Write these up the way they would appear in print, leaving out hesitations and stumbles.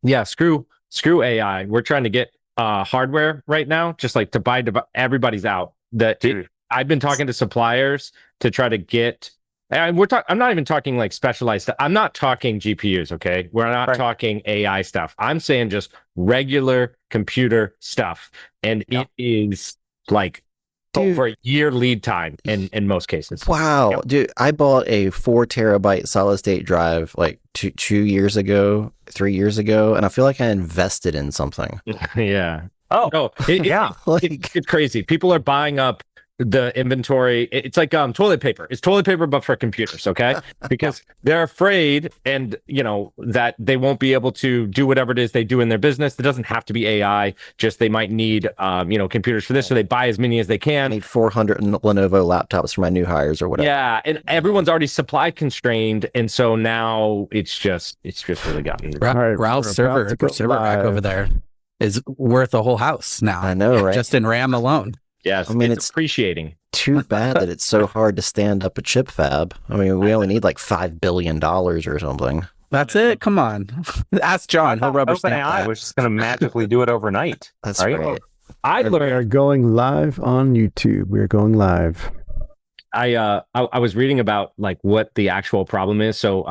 Yeah, screw AI. We're trying to get hardware right now, just like to buy everybody's out. Dude. I've been talking to suppliers to try to get, and I'm not even talking like specialized stuff. I'm not talking GPUs, okay? We're not Right. talking AI stuff. I'm saying just regular computer stuff. And Yep. it is like Dude, over a year lead time in most cases. wow, Yep. dude, I bought a 4 terabyte solid state drive like 2 years ago, 3 years ago, and I feel like I invested in something. Yeah. Oh, No, yeah. it's crazy. People are buying up the inventory. It's like toilet paper. It's toilet paper, but for computers, okay? Because they're afraid, and that they won't be able to do whatever it is they do in their business. It doesn't have to be AI. Just they might need computers for this, so they buy as many as they I can. need 400 Lenovo laptops for my new hires or whatever. Yeah, and everyone's already supply constrained, and so now it's just really gotten. All right, Ralph's we're about to go server rack live. over there is worth a whole house now. I know, right? Just in RAM alone. Yes, I mean, it's appreciating. Too bad that it's so hard to stand up a chip fab. I mean, we only need like $5 billion or something. That's it. Come on. Ask John. He'll rubber stamp OpenAI that. was just going to magically do it overnight. That's right? right. I We learned. are going live on YouTube. We're going live. I was reading about like what the actual problem is. So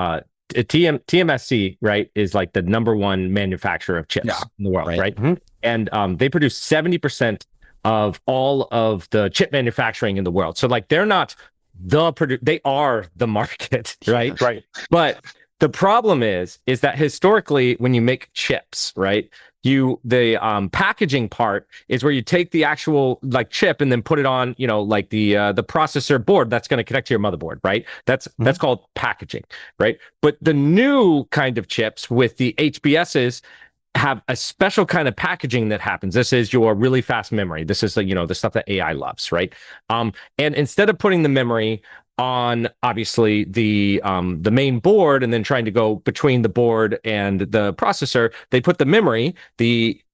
TMSC, right, is like the number one manufacturer of chips in the world, right? Mhm. And they produce 70% of all of the chip manufacturing in the world. So like they're not they are the market, right? Right. But the problem is that historically, when you make chips, right, the packaging part is where you take the actual like chip and then put it on, like the processor board that's going to connect to your motherboard, right? That's called packaging, right? But the new kind of chips with the HBSs have a special kind of packaging that happens. This is your really fast memory. This is the stuff that AI loves, right? And instead of putting the memory on obviously the main board and then trying to go between the board and the processor, they put the memory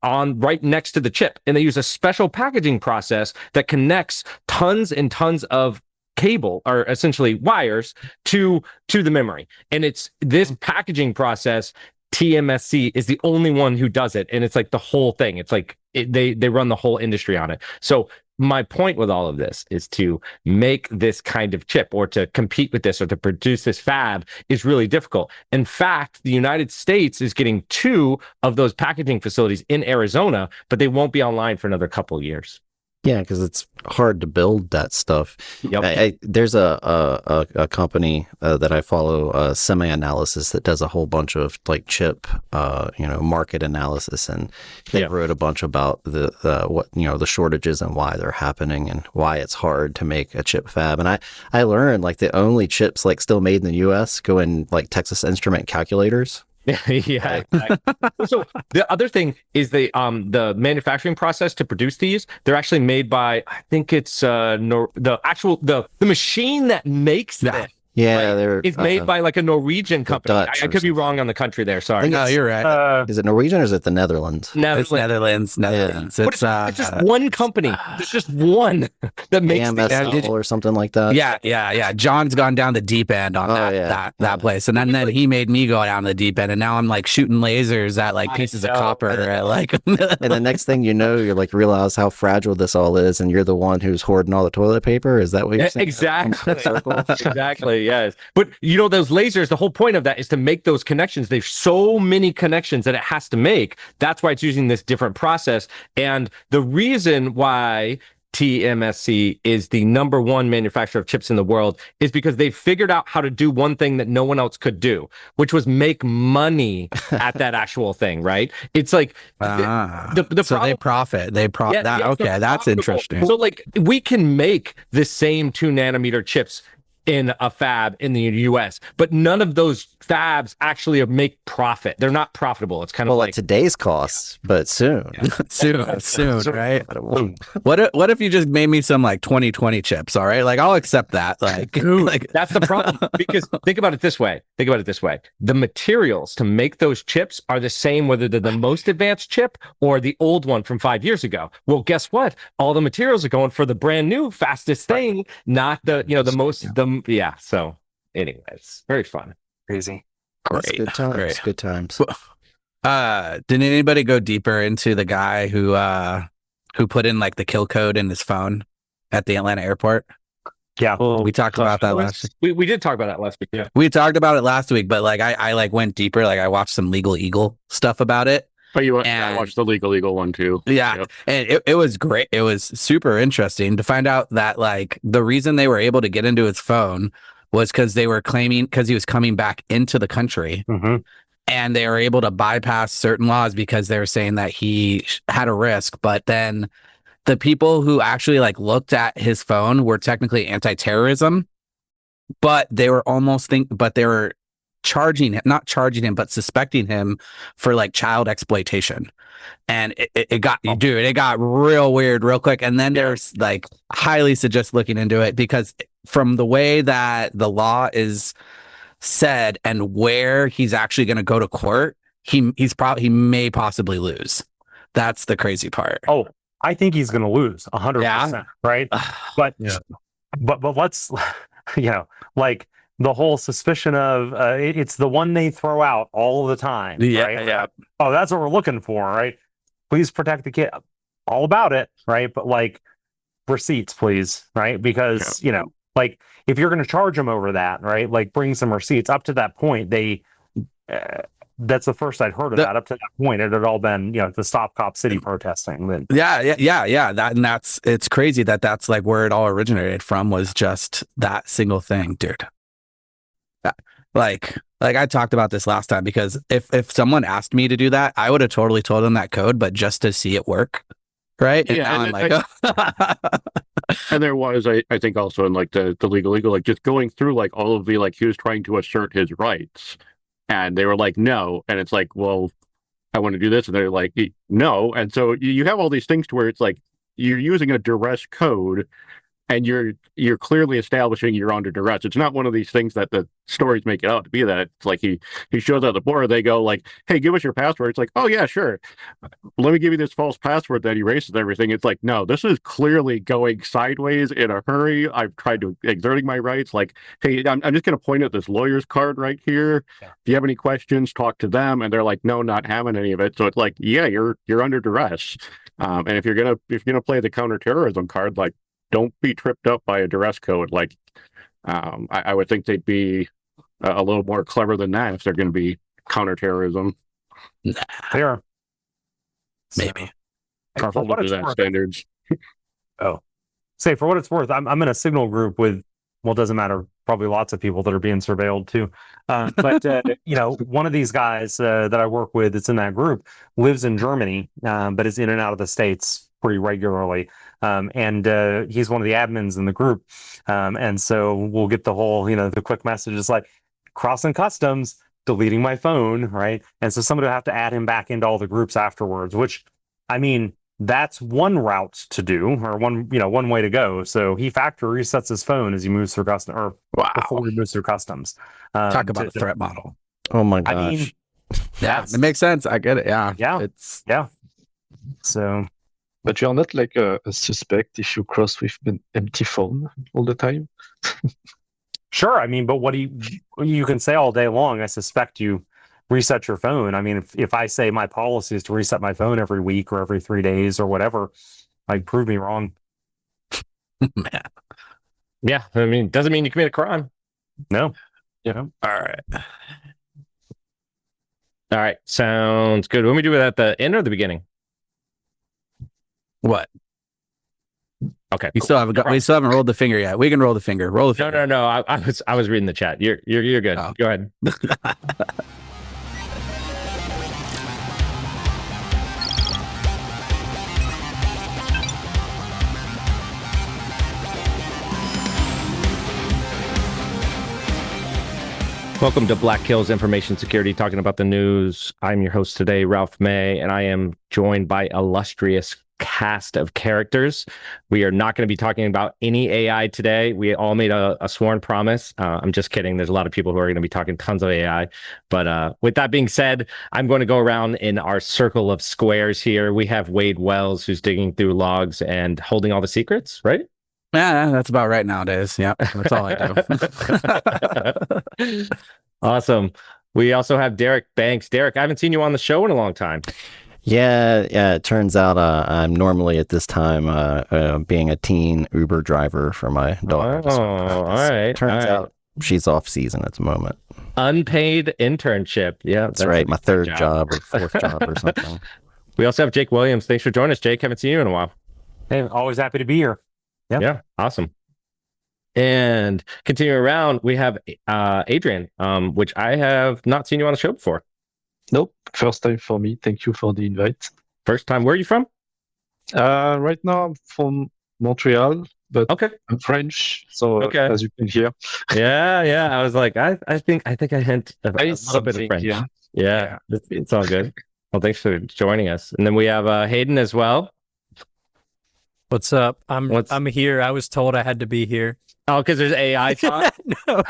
on right next to the chip, and they use a special packaging process that connects tons and tons of cable, or essentially wires, to the memory. And it's this packaging process. TMSC is the only one who does it, and it's like the whole thing. It's like they run the whole industry on it. So my point with all of this is to make this kind of chip, or to compete with this, or to produce this fab, is really difficult. In fact, the United States is getting 2 of those packaging facilities in Arizona, but they won't be online for another couple of years. Yeah, because it's hard to build that stuff. Yep. There's a company that I follow, Semi-Analysis, that does a whole bunch of like chip, market analysis, and they wrote a bunch about the shortages and why they're happening and why it's hard to make a chip fab. And I learned like the only chips like still made in the U.S. go in like Texas Instrument calculators. Yeah, exactly. So the other thing is the manufacturing process to produce these. They're actually made by, I think it's the machine that makes them. Yeah, it's made by like a Norwegian company. Dutch I or could be wrong on the country there. Sorry. No, you're right. Is it Norwegian or is it the Netherlands? It's Netherlands. But it's just one company. There's just one that makes AMSL or something like that. Yeah. John's gone down the deep end on that place, and then he made me go down the deep end, and now I'm like shooting lasers at like pieces of copper. And the next thing you know, you're like realize how fragile this all is, and you're the one who's hoarding all the toilet paper. Is that what you're saying? Exactly. Exactly. Yes. But those lasers, the whole point of that is to make those connections. There's so many connections that it has to make. That's why it's using this different process. And the reason why TMSC is the number one manufacturer of chips in the world is because they figured out how to do one thing that no one else could do, which was make money at that actual thing, right? It's like the so they profit. Okay, that's interesting. So like we can make the same 2 nanometer chips in a fab in the US, but none of those fabs actually make profit. They're not profitable. It's kind of like today's costs, but soon. soon, right? What if you just made me some like 2020 chips? All right, like I'll accept that. Like, that's the problem. Because think about it this way. The materials to make those chips are the same whether they're the most advanced chip or the old one from 5 years ago. Well, guess what? All the materials are going for the brand new fastest thing, not the the most So anyways, very fun. Crazy. Great. Good times. Great. Good times. Did anybody go deeper into the guy who put in like the kill code in his phone at the Atlanta airport? Yeah. We talked about that last week. We did talk about that last week. Yeah. We talked about it last week, but like I like went deeper. Like I watched some Legal Eagle stuff about it. But I watched the Legal Eagle one too. Yeah. Yep. And it was great. It was super interesting to find out that like the reason they were able to get into his phone was because they were claiming because he was coming back into the country. Mm-hmm. And they were able to bypass certain laws because they were saying that he had a risk. But then the people who actually like looked at his phone were technically anti-terrorism, but they were but they were not charging him, but suspecting him for like child exploitation. And it got real weird real quick. And then there's like highly suggest looking into it because from the way that the law is said and where he's actually going to go to court, he may possibly lose. That's the crazy part. Oh, I think he's going to lose 100%. Right. But let's, like the whole suspicion of it's the one they throw out all the time. Yeah. Right? Yeah. Oh, that's what we're looking for. Right. Please protect the kid. All about it. Right. But like receipts, please. Right. Because, like if you're going to charge them over that, right? Like bring some receipts. Up to that point, that's the first I'd heard of that. Up to that point, it had all been, the Stop Cop City protesting. Then it's crazy that's like where it all originated from was just that single thing, dude. Like I talked about this last time because if someone asked me to do that, I would have totally told them that code, but just to see it work, right? And now I'm like, and there was, I think, also in like the Legal Eagle, like just going through like all of the like he was trying to assert his rights, and they were like, no, and it's like, well, I want to do this, and they're like, no, and so you have all these things to where it's like you're using a duress code, and you're clearly establishing you're under duress. It's not one of these things that the stories make it out to be that it's like he shows up at the board, they go like, hey, give us your password. It's like, oh yeah, sure. Let me give you this false password that erases everything. It's like, no, this is clearly going sideways in a hurry. I've tried to exerting my rights. Like, hey, I'm just going to point at this lawyer's card right here. Yeah. If you have any questions, talk to them. And they're like, no, not having any of it. So it's like, yeah, you're under duress. And if you're gonna play the counterterrorism card, like, don't be tripped up by a duress code. Like, I would think they'd be a little more clever than that if they're going to be counterterrorism. Nah. They are. Maybe. For what it's worth, standards. For what it's worth, I'm in a Signal group with, well, it doesn't matter, probably lots of people that are being surveilled too. But one of these guys that I work with that's in that group lives in Germany, but is in and out of the States pretty regularly. And he's one of the admins in the group. And so we'll get the whole, the quick messages like crossing customs, deleting my phone, right? And so somebody will have to add him back into all the groups afterwards, which, I mean, that's one route to do, or one way to go. So he factory resets his phone as he moves through customs, or before he moves through customs. Talk about a threat model. Oh my gosh. I mean, it makes sense. I get it. Yeah. So. But you're not like a suspect if you cross with an empty phone all the time. Sure. I mean, but what you can say all day long, I suspect you reset your phone. I mean, if I say my policy is to reset my phone every week or every 3 days or whatever, like prove me wrong. Man. Yeah. I mean, doesn't mean you commit a crime. No. All right. All right. Sounds good. When we do it at the end or the beginning? What? Okay. We still haven't rolled the finger yet. We can roll the finger. Roll the finger. No. I was reading the chat. You're good. Oh. Go ahead. Welcome to Black Hills Information Security, talking about the news. I'm your host today, Ralph May, and I am joined by illustrious cast of characters. We are not going to be talking about any AI today. We all made a sworn promise. I'm just kidding. There's a lot of people who are going to be talking tons of AI. But with that being said, I'm going to go around in our circle of squares here. We have Wade Wells, who's digging through logs and holding all the secrets, right? Yeah, that's about right nowadays. Yeah, that's all I do. Awesome. We also have Derek Banks. Derek, I haven't seen you on the show in a long time. Yeah. It turns out I'm normally at this time being a teen Uber driver for my daughter. Oh, all right. Turns out she's off season at the moment. Unpaid internship. Yeah, that's right. My third job or fourth job or something. We also have Jake Williams. Thanks for joining us, Jake. Haven't seen you in a while. Hey, always happy to be here. Yep. Yeah, awesome. And continuing around, we have Adrian, which I have not seen you on the show before. Nope, first time for me. Thank you for the invite. First time. Where are you from? Right now I'm from Montreal, but okay, I'm French, so as you can hear. Yeah. I was like, I think I hint a little bit of French. Yeah. It's all good. Well, thanks for joining us. And then we have Hayden as well. What's up? I'm here. I was told I had to be here. Oh, because there's AI talk? No.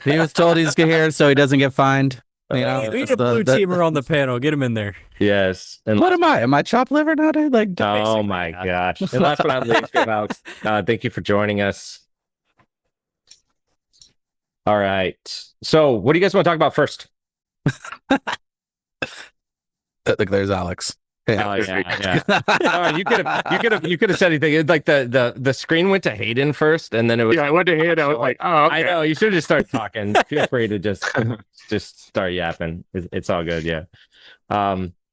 He was told he's here so he doesn't get fined. You know, we need a blue teamer on the panel. Get him in there. Yes. And what am I? Am I chopped liver now, dude? Like, oh my gosh. And last but not least, Alex. Thank you for joining us. All right. So, what do you guys want to talk about first? Look, there's Alex. Yeah. You could have said anything. It's like the screen went to Hayden first, and then it was. Yeah, I went to Hayden. I was like, oh, okay. I know. You should have just started talking. Feel free to just start yapping. It's all good. Yeah.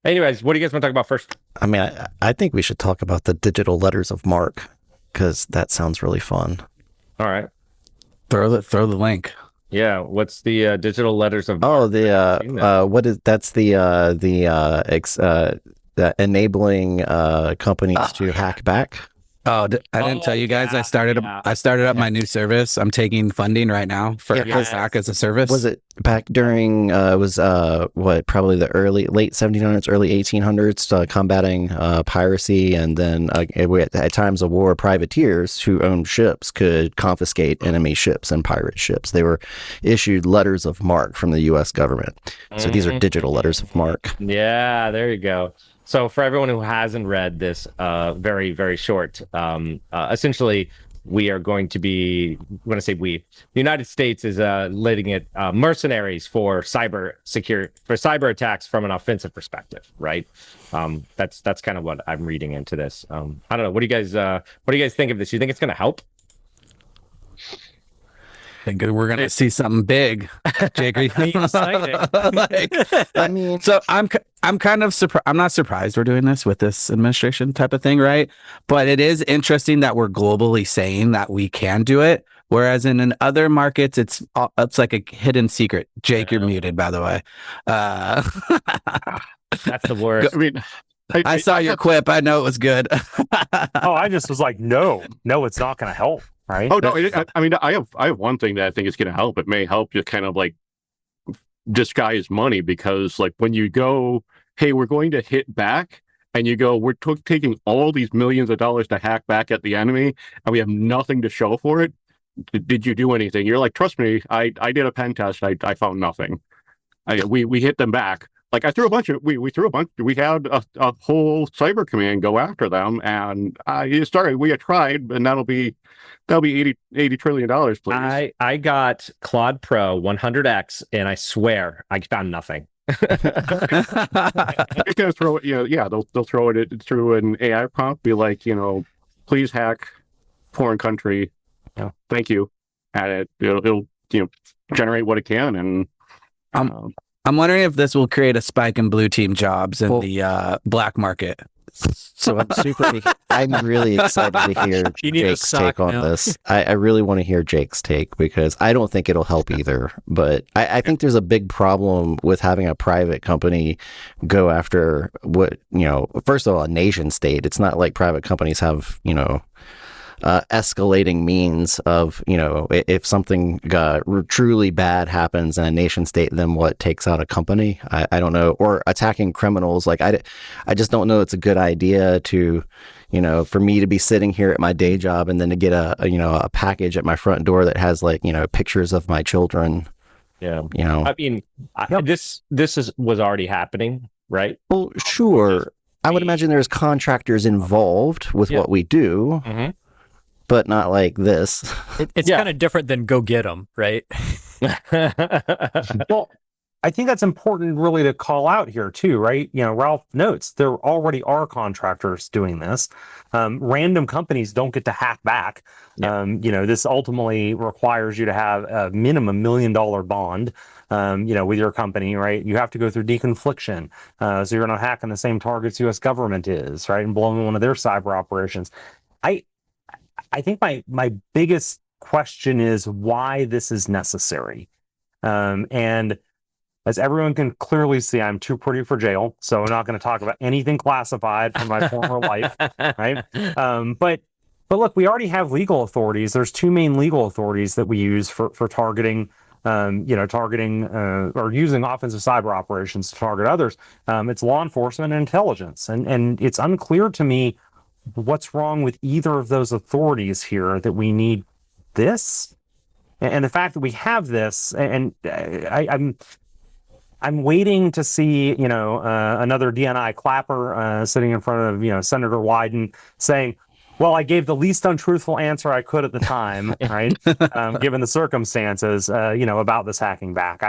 Anyways, what do you guys want to talk about first? I mean, I think we should talk about the digital letters of Marque because that sounds really fun. All right. Throw the link. Yeah, what's the digital letters of Marque? Oh, what is that's the enabling companies to hack back. Oh, I didn't tell you guys. I started up my new service. I'm taking funding right now for hack as a service. Was it back during probably the late 1700s, early 1800s, combating piracy, and then at times of war, privateers who owned ships could confiscate enemy ships and pirate ships. They were issued letters of marque from the U.S. government. So these are digital letters of marque. Yeah, there you go. So for everyone who hasn't read this very, very short, essentially, we are going to be, when I say we, the United States is letting it mercenaries for cyber attacks from an offensive perspective, right? That's kind of what I'm reading into this. I don't know. What do you guys think of this? You think it's going to help? Thinking we're gonna see something big, Jake. Exciting. I mean, so I'm kind of surprised. I'm not surprised we're doing this with this administration type of thing, right? But it is interesting that we're globally saying that we can do it, whereas in other markets, it's like a hidden secret. Jake, you're muted, by the way. That's the worst. I mean, I saw your quip. I know it was good. I just was like, no, it's not going to help. Right? Oh no! I mean, I have one thing that I think is going to help. It may help just kind of like disguise money, because like when you go, hey, we're going to hit back, and you go, we're taking all these millions of dollars to hack back at the enemy, and we have nothing to show for it. Did you do anything? You're like, trust me, I did a pen test. I found nothing. We hit them back. Like we had a whole cyber command go after them, and we had tried, and that'll be $80 trillion, please. I got Claude Pro 100X, and I swear I found nothing. They're gonna throw it, they'll throw it through an AI prompt, be like, please hack foreign country, thank you, and it'll generate what it can, and I'm wondering if this will create a spike in blue team jobs in the black market. So I'm really excited to hear Jake's take on this. I really want to hear Jake's take, because I don't think it'll help either. But I think there's a big problem with having a private company go after first of all, a nation state. It's not like private companies have, escalating means of, if something truly bad happens in a nation state, then what takes out a company? I don't know. Or attacking criminals. Like I just don't know it's a good idea to, for me to be sitting here at my day job and then to get a package at my front door that has pictures of my children. Yeah. I mean, this was already happening, right? Well, sure. I would imagine there's contractors involved with what we do. Mm-hmm. But not like this. It's kind of different than go get them, right? Well, I think that's important really to call out here too, right? Ralph notes there already are contractors doing this. Random companies don't get to hack back. Yeah. This ultimately requires you to have a minimum $1 million bond, with your company, right? You have to go through deconfliction. So you're not hacking the same targets U.S. government is, right? And blowing one of their cyber operations. I think my biggest question is why this is necessary. And as everyone can clearly see, I'm too pretty for jail, so I'm not going to talk about anything classified from my former life, right? But look, we already have legal authorities. There's two main legal authorities that we use for targeting, or using offensive cyber operations to target others. It's law enforcement and intelligence, and it's unclear to me what's wrong with either of those authorities here that we need this, and the fact that we have this, and I'm waiting to see, another DNI clapper sitting in front of, Senator Wyden saying, well, I gave the least untruthful answer I could at the time, right? Given the circumstances, about this hacking back.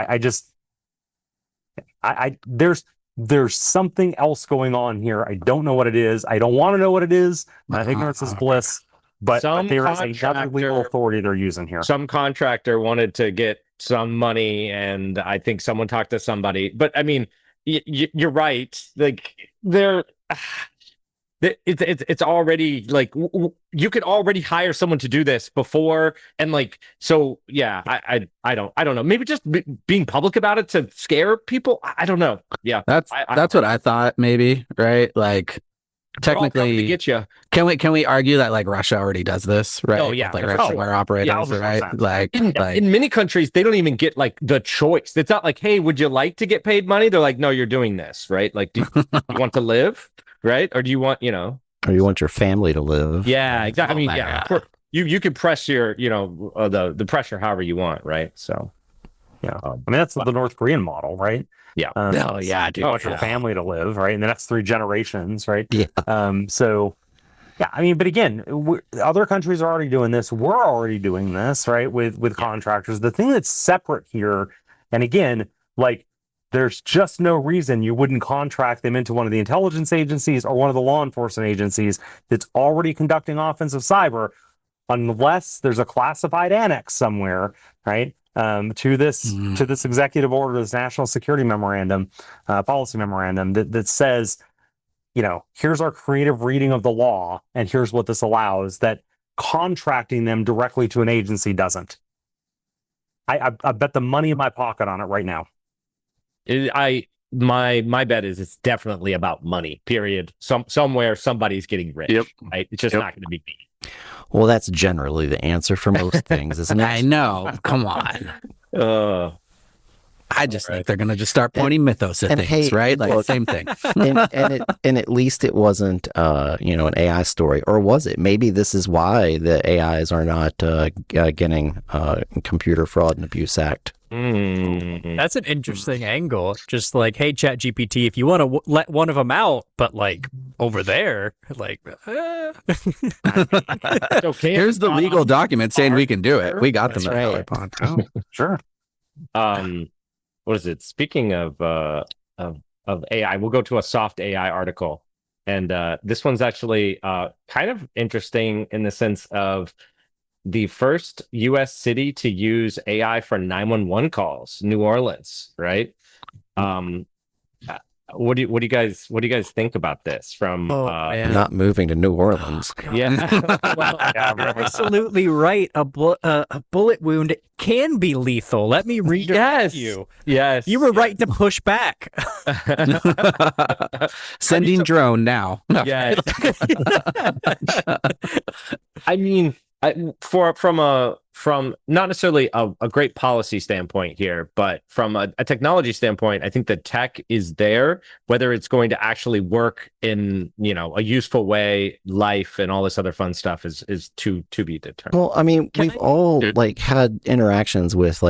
There's something else going on here. I don't know what it is. I don't want to know what it is. Ignorance is bliss. But there is another legal authority they're using here. Some contractor wanted to get some money, and I think someone talked to somebody. But I mean, you're right. Like it's already like you could already hire someone to do this before, and like so. Yeah, I don't know. Maybe just being public about it to scare people. I don't know. Yeah, that's what I thought. Maybe right, like. Technically, get you. Can we argue that like Russia already does this, right? Oh yeah, like ransomware operators, right? Like in many countries, they don't even get like the choice. It's not like, hey, would you like to get paid money? They're like, no, you're doing this, right? Like, do you want to live, right? Or do you want, or you want your family to live? Yeah, exactly. I mean, yeah, you can press your, the pressure however you want, right? So, yeah, I mean that's the North Korean model, right? Yeah. Dude. You want your family to live, right? In the next 3 generations, right? Yeah. So, yeah, I mean, but again, other countries are already doing this. We're already doing this, right? With contractors. The thing that's separate here, and again, like, there's just no reason you wouldn't contract them into one of the intelligence agencies or one of the law enforcement agencies that's already conducting offensive cyber, unless there's a classified annex somewhere, right? To this executive order, this national security memorandum, policy memorandum that says, here's our creative reading of the law, and here's what this allows, that contracting them directly to an agency doesn't. I bet the money in my pocket on it right now. My bet is it's definitely about money, period. Somewhere somebody's getting rich. Yep. Right? It's just not going to be me. Well, that's generally the answer for most things, isn't it? I know. Come on. I just think they're going to just start pointing mythos at things, right? Like the same thing. and at least it wasn't, an AI story, or was it? Maybe this is why the AIs are not getting Computer Fraud and Abuse Act. That's an interesting angle. Just like, hey, ChatGPT, if you want to let one of them out, but like over there, like, okay. Here's the legal document saying we can do it. We got them right. at Pond. Oh, sure. What is it? Speaking of AI, we'll go to a soft AI article, and this one's actually kind of interesting in the sense of the first U.S. city to use AI for 911 calls, New Orleans, right? What do you guys think about this? From not moving to New Orleans? Yeah, well, you're absolutely right. A bullet wound can be lethal. Let me redirect you. Yes, you were right to push back. Sending drone now. Yes. I mean, from not necessarily a great policy standpoint here, but from a technology standpoint, I think the tech is there. Whether it's going to actually work in a useful way, life and all this other fun stuff is to be determined. Well, I mean, we've all like had interactions with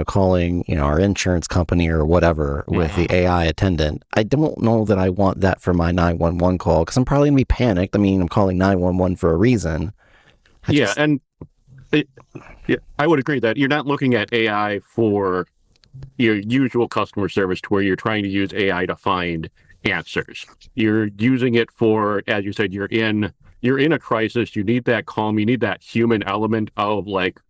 calling our insurance company or whatever with the AI attendant. I don't know that I want that for my 911 call because I'm probably gonna be panicked. I mean, I'm calling 911 for a reason. I would agree that you're not looking at AI for your usual customer service to where you're trying to use AI to find answers. You're using it for, as you said, you're in a crisis. You need that calm. You need that human element of like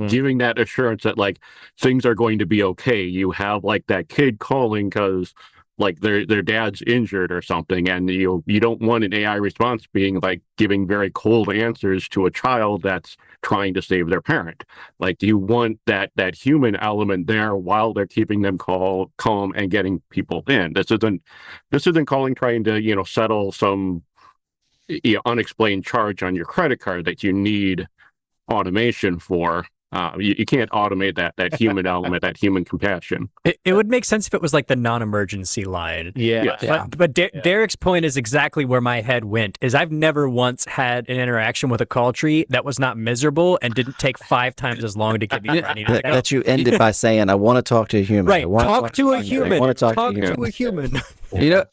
giving that assurance that like things are going to be okay. You have like that kid calling because like their dad's injured or something, and you don't want an AI response being like giving very cold answers to a child that's trying to save their parent. Like you want that human element there while they're keeping them calm and getting people in. This isn't calling trying to settle some unexplained charge on your credit card that you need automation for. You can't automate that human element, that human compassion. It would make sense if it was like the non-emergency line. Yeah. But Derek's point is exactly where my head went, is I've never once had an interaction with a call tree that was not miserable and didn't take 5 times as long to get me where I needed to go. That you ended by saying, I want to talk to a human. Right. Talk to a human. I want to talk to a human.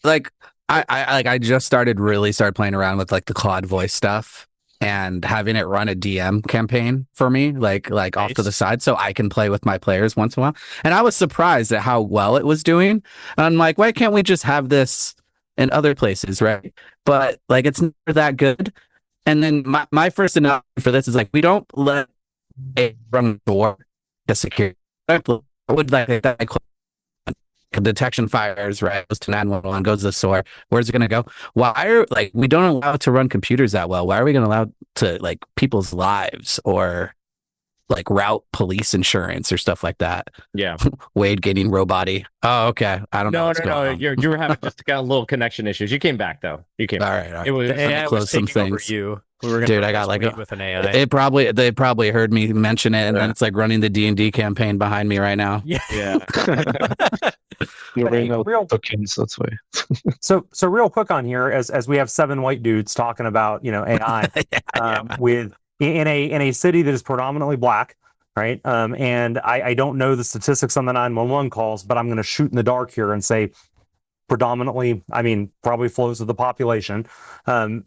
Like I just started playing around with like the Claude voice stuff and having it run a DM campaign for me, like off to the side, so I can play with my players once in a while. And I was surprised at how well it was doing. And I'm like, why can't we just have this in other places, right? But like, it's never that good. And then my first announcement for this is like, we don't let it run the door to security. I would like that. Detection fires, right? Goes to 911, goes to the store. Where's it going to go? We don't allow it to run computers that well. Why are we going to allow to like people's lives or like route police insurance or stuff like that? Yeah. Wade getting robot-y. Oh, okay. I don't know. No. You were having just got a little connection issues. You came back though. You came. All right. It was The AI close was some taking over things. you. We were Dude, I got like with an AI. they probably heard me mention it, and then it's like running the D&D campaign behind me right now. Yeah. You're Hey, running out real- of tokens, that's why. So real quick on here, as we have 7 white dudes talking about AI with in a city that is predominantly black, right? And I don't know the statistics on the 911 calls, but I'm going to shoot in the dark here and say predominantly, I mean, probably flows of the population.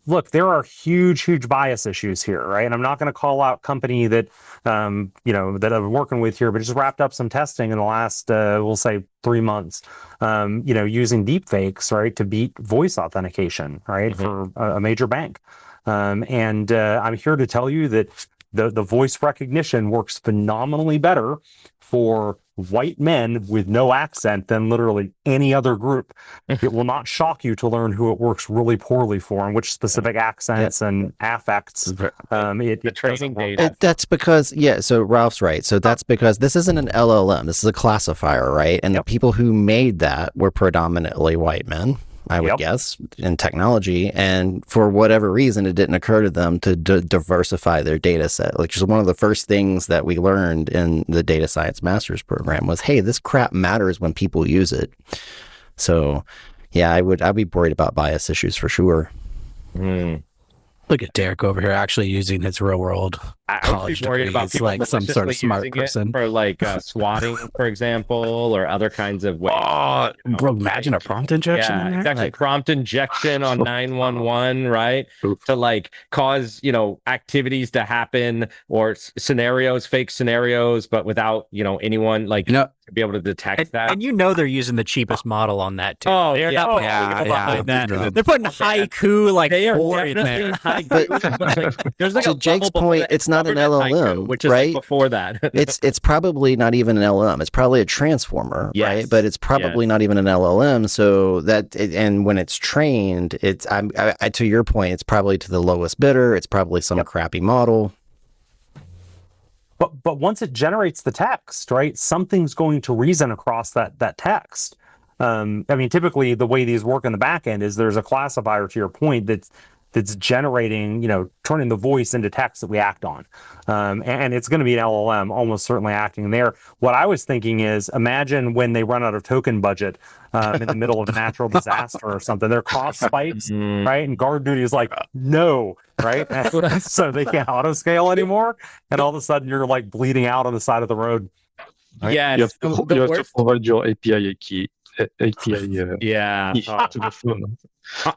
Look, there are huge bias issues here, right? And I'm not going to call out company that, that I'm working with here, but just wrapped up some testing in the last, we'll say 3 months, using deep fakes, right, to beat voice authentication, right, for a major bank. And I'm here to tell you that the voice recognition works phenomenally better for white men with no accent than literally any other group. It will not shock you to learn who it works really poorly for and which specific accents and affects. The training data. That's because, so Ralph's right. So that's because this isn't an LLM. This is a classifier, right? And the people who made that were predominantly white men, I would guess, in technology. And for whatever reason, it didn't occur to them to diversify their data set. Like, just one of the first things that we learned in the data science master's program was, hey, this crap matters when people use it. So, yeah, I'd be worried about bias issues for sure. Look at Derek over here actually using his real world college worried about degrees, like some sort of smart person. For like swatting, for example, or other kinds of ways. Oh, bro, imagine a prompt injection in there. Exactly. Like, Prompt injection on 911, right? To like cause, activities to happen or scenarios, fake scenarios, but without, anyone like to be able to detect that. And they're using the cheapest model on that too. Oh, they're not yeah. that. They're putting haiku like They are 4 in there. There's like to Jake's point, it's not an LLM, which is right? like before that. it's probably not even an LLM. It's probably a transformer, right? But it's probably not even an LLM. So and when it's trained, it's to your point, it's probably to the lowest bidder. It's probably some crappy model. But once it generates the text, right, something's going to reason across that text. I mean, typically the way these work in the back end is there's a classifier, to your point, that's generating, turning the voice into text that we act on. And it's going to be an LLM almost certainly acting there. What I was thinking is, imagine when they run out of token budget in the middle of a natural disaster or something, their cost spikes, right? And guard duty is like, no, right? So they can't auto scale anymore. And all of a sudden you're like bleeding out on the side of the road. Right? Yes. You have to provide your API key. API key to the phone.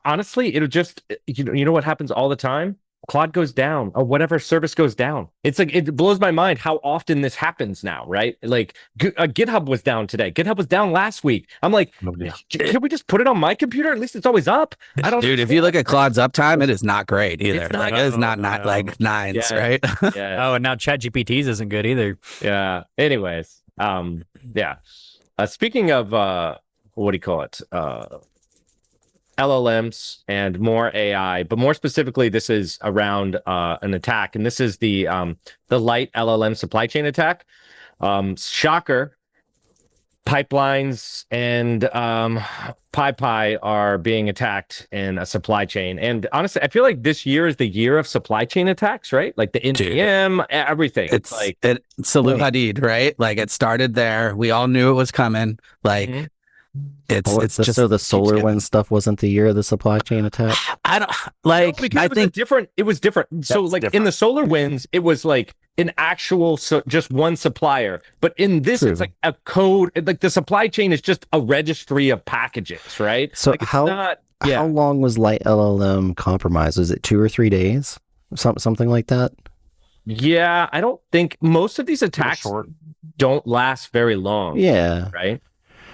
Honestly, it'll just, what happens all the time Claude goes down or whatever service goes down. It's like it blows my mind how often this happens now, right? Like GitHub was down today. GitHub was down last week. I'm like, can we just put it on my computer? At least it's always up. I don't. Dude, if you look at Claude's uptime, it is not great either. It's not- Like it is not no. like nines, Yeah. right? Yeah. Oh, and now ChatGPT's isn't good either. Yeah. Anyways, yeah. Speaking of what do you call it? LLMs and more AI, but more specifically, this is around an attack, and this is the LiteLLM supply chain attack. Shocker, pipelines and PyPy are being attacked in a supply chain. And honestly, I feel like this year is the year of supply chain attacks, right? Like the NPM, everything. It's like Salou Hadid, right? Like it started there. We all knew it was coming. Like it's just so the SolarWinds stuff wasn't the year of the supply chain attack. I don't like. No, because I it was think different. It was different. So That's like different. in the SolarWinds, it was like an actual just one supplier. But in this, True. it's like a code. Like the supply chain is just a registry of packages, right? So like, it's how not, how long was LiteLLM compromised? Was it 2 or 3 days? Something like that? Yeah, I don't think most of these attacks short. don't last very long. Yeah. Right.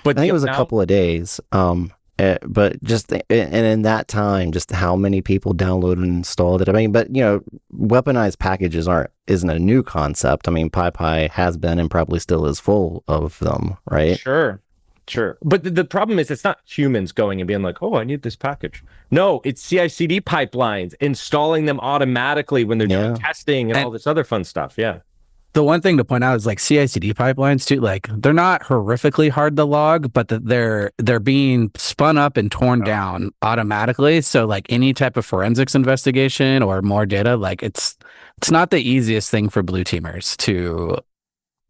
But I think it was a now- couple of days. But just and in that time, just how many people downloaded and installed it. I mean, but weaponized packages isn't a new concept. I mean, PyPy has been and probably still is full of them, right? Sure. But the problem is it's not humans going and being like, oh, I need this package. No, it's CI/CD pipelines installing them automatically when they're doing testing and all this other fun stuff. Yeah. the one thing to point out is like CI/CD pipelines too. Like they're not horrifically hard to log, but they're being spun up and torn down automatically. So like any type of forensics investigation or more data, like it's not the easiest thing for blue teamers to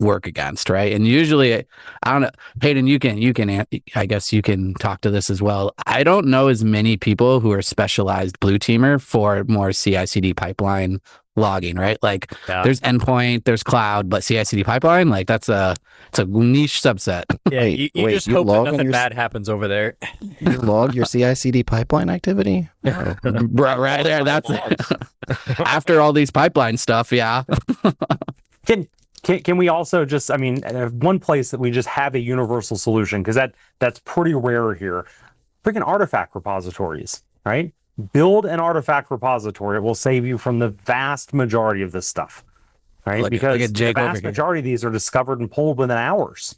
work against, right? And usually, I don't know, Hayden, you can, I guess you can talk to this as well. I don't know as many people who are specialized blue teamer for more CI/CD pipeline logging, right? Like there's endpoint, there's cloud, but CI/CD pipeline, like it's a niche subset. Yeah, you just hope that nothing bad happens over there. You log your CI/CD pipeline activity? Right there, that's it. After all these pipeline stuff, yeah. Can we also just, I mean, one place that we just have a universal solution, because that's pretty rare here. Freaking artifact repositories, right? Build an artifact repository. It will save you from the vast majority of this stuff, right? Because the vast majority of these are discovered and pulled within hours,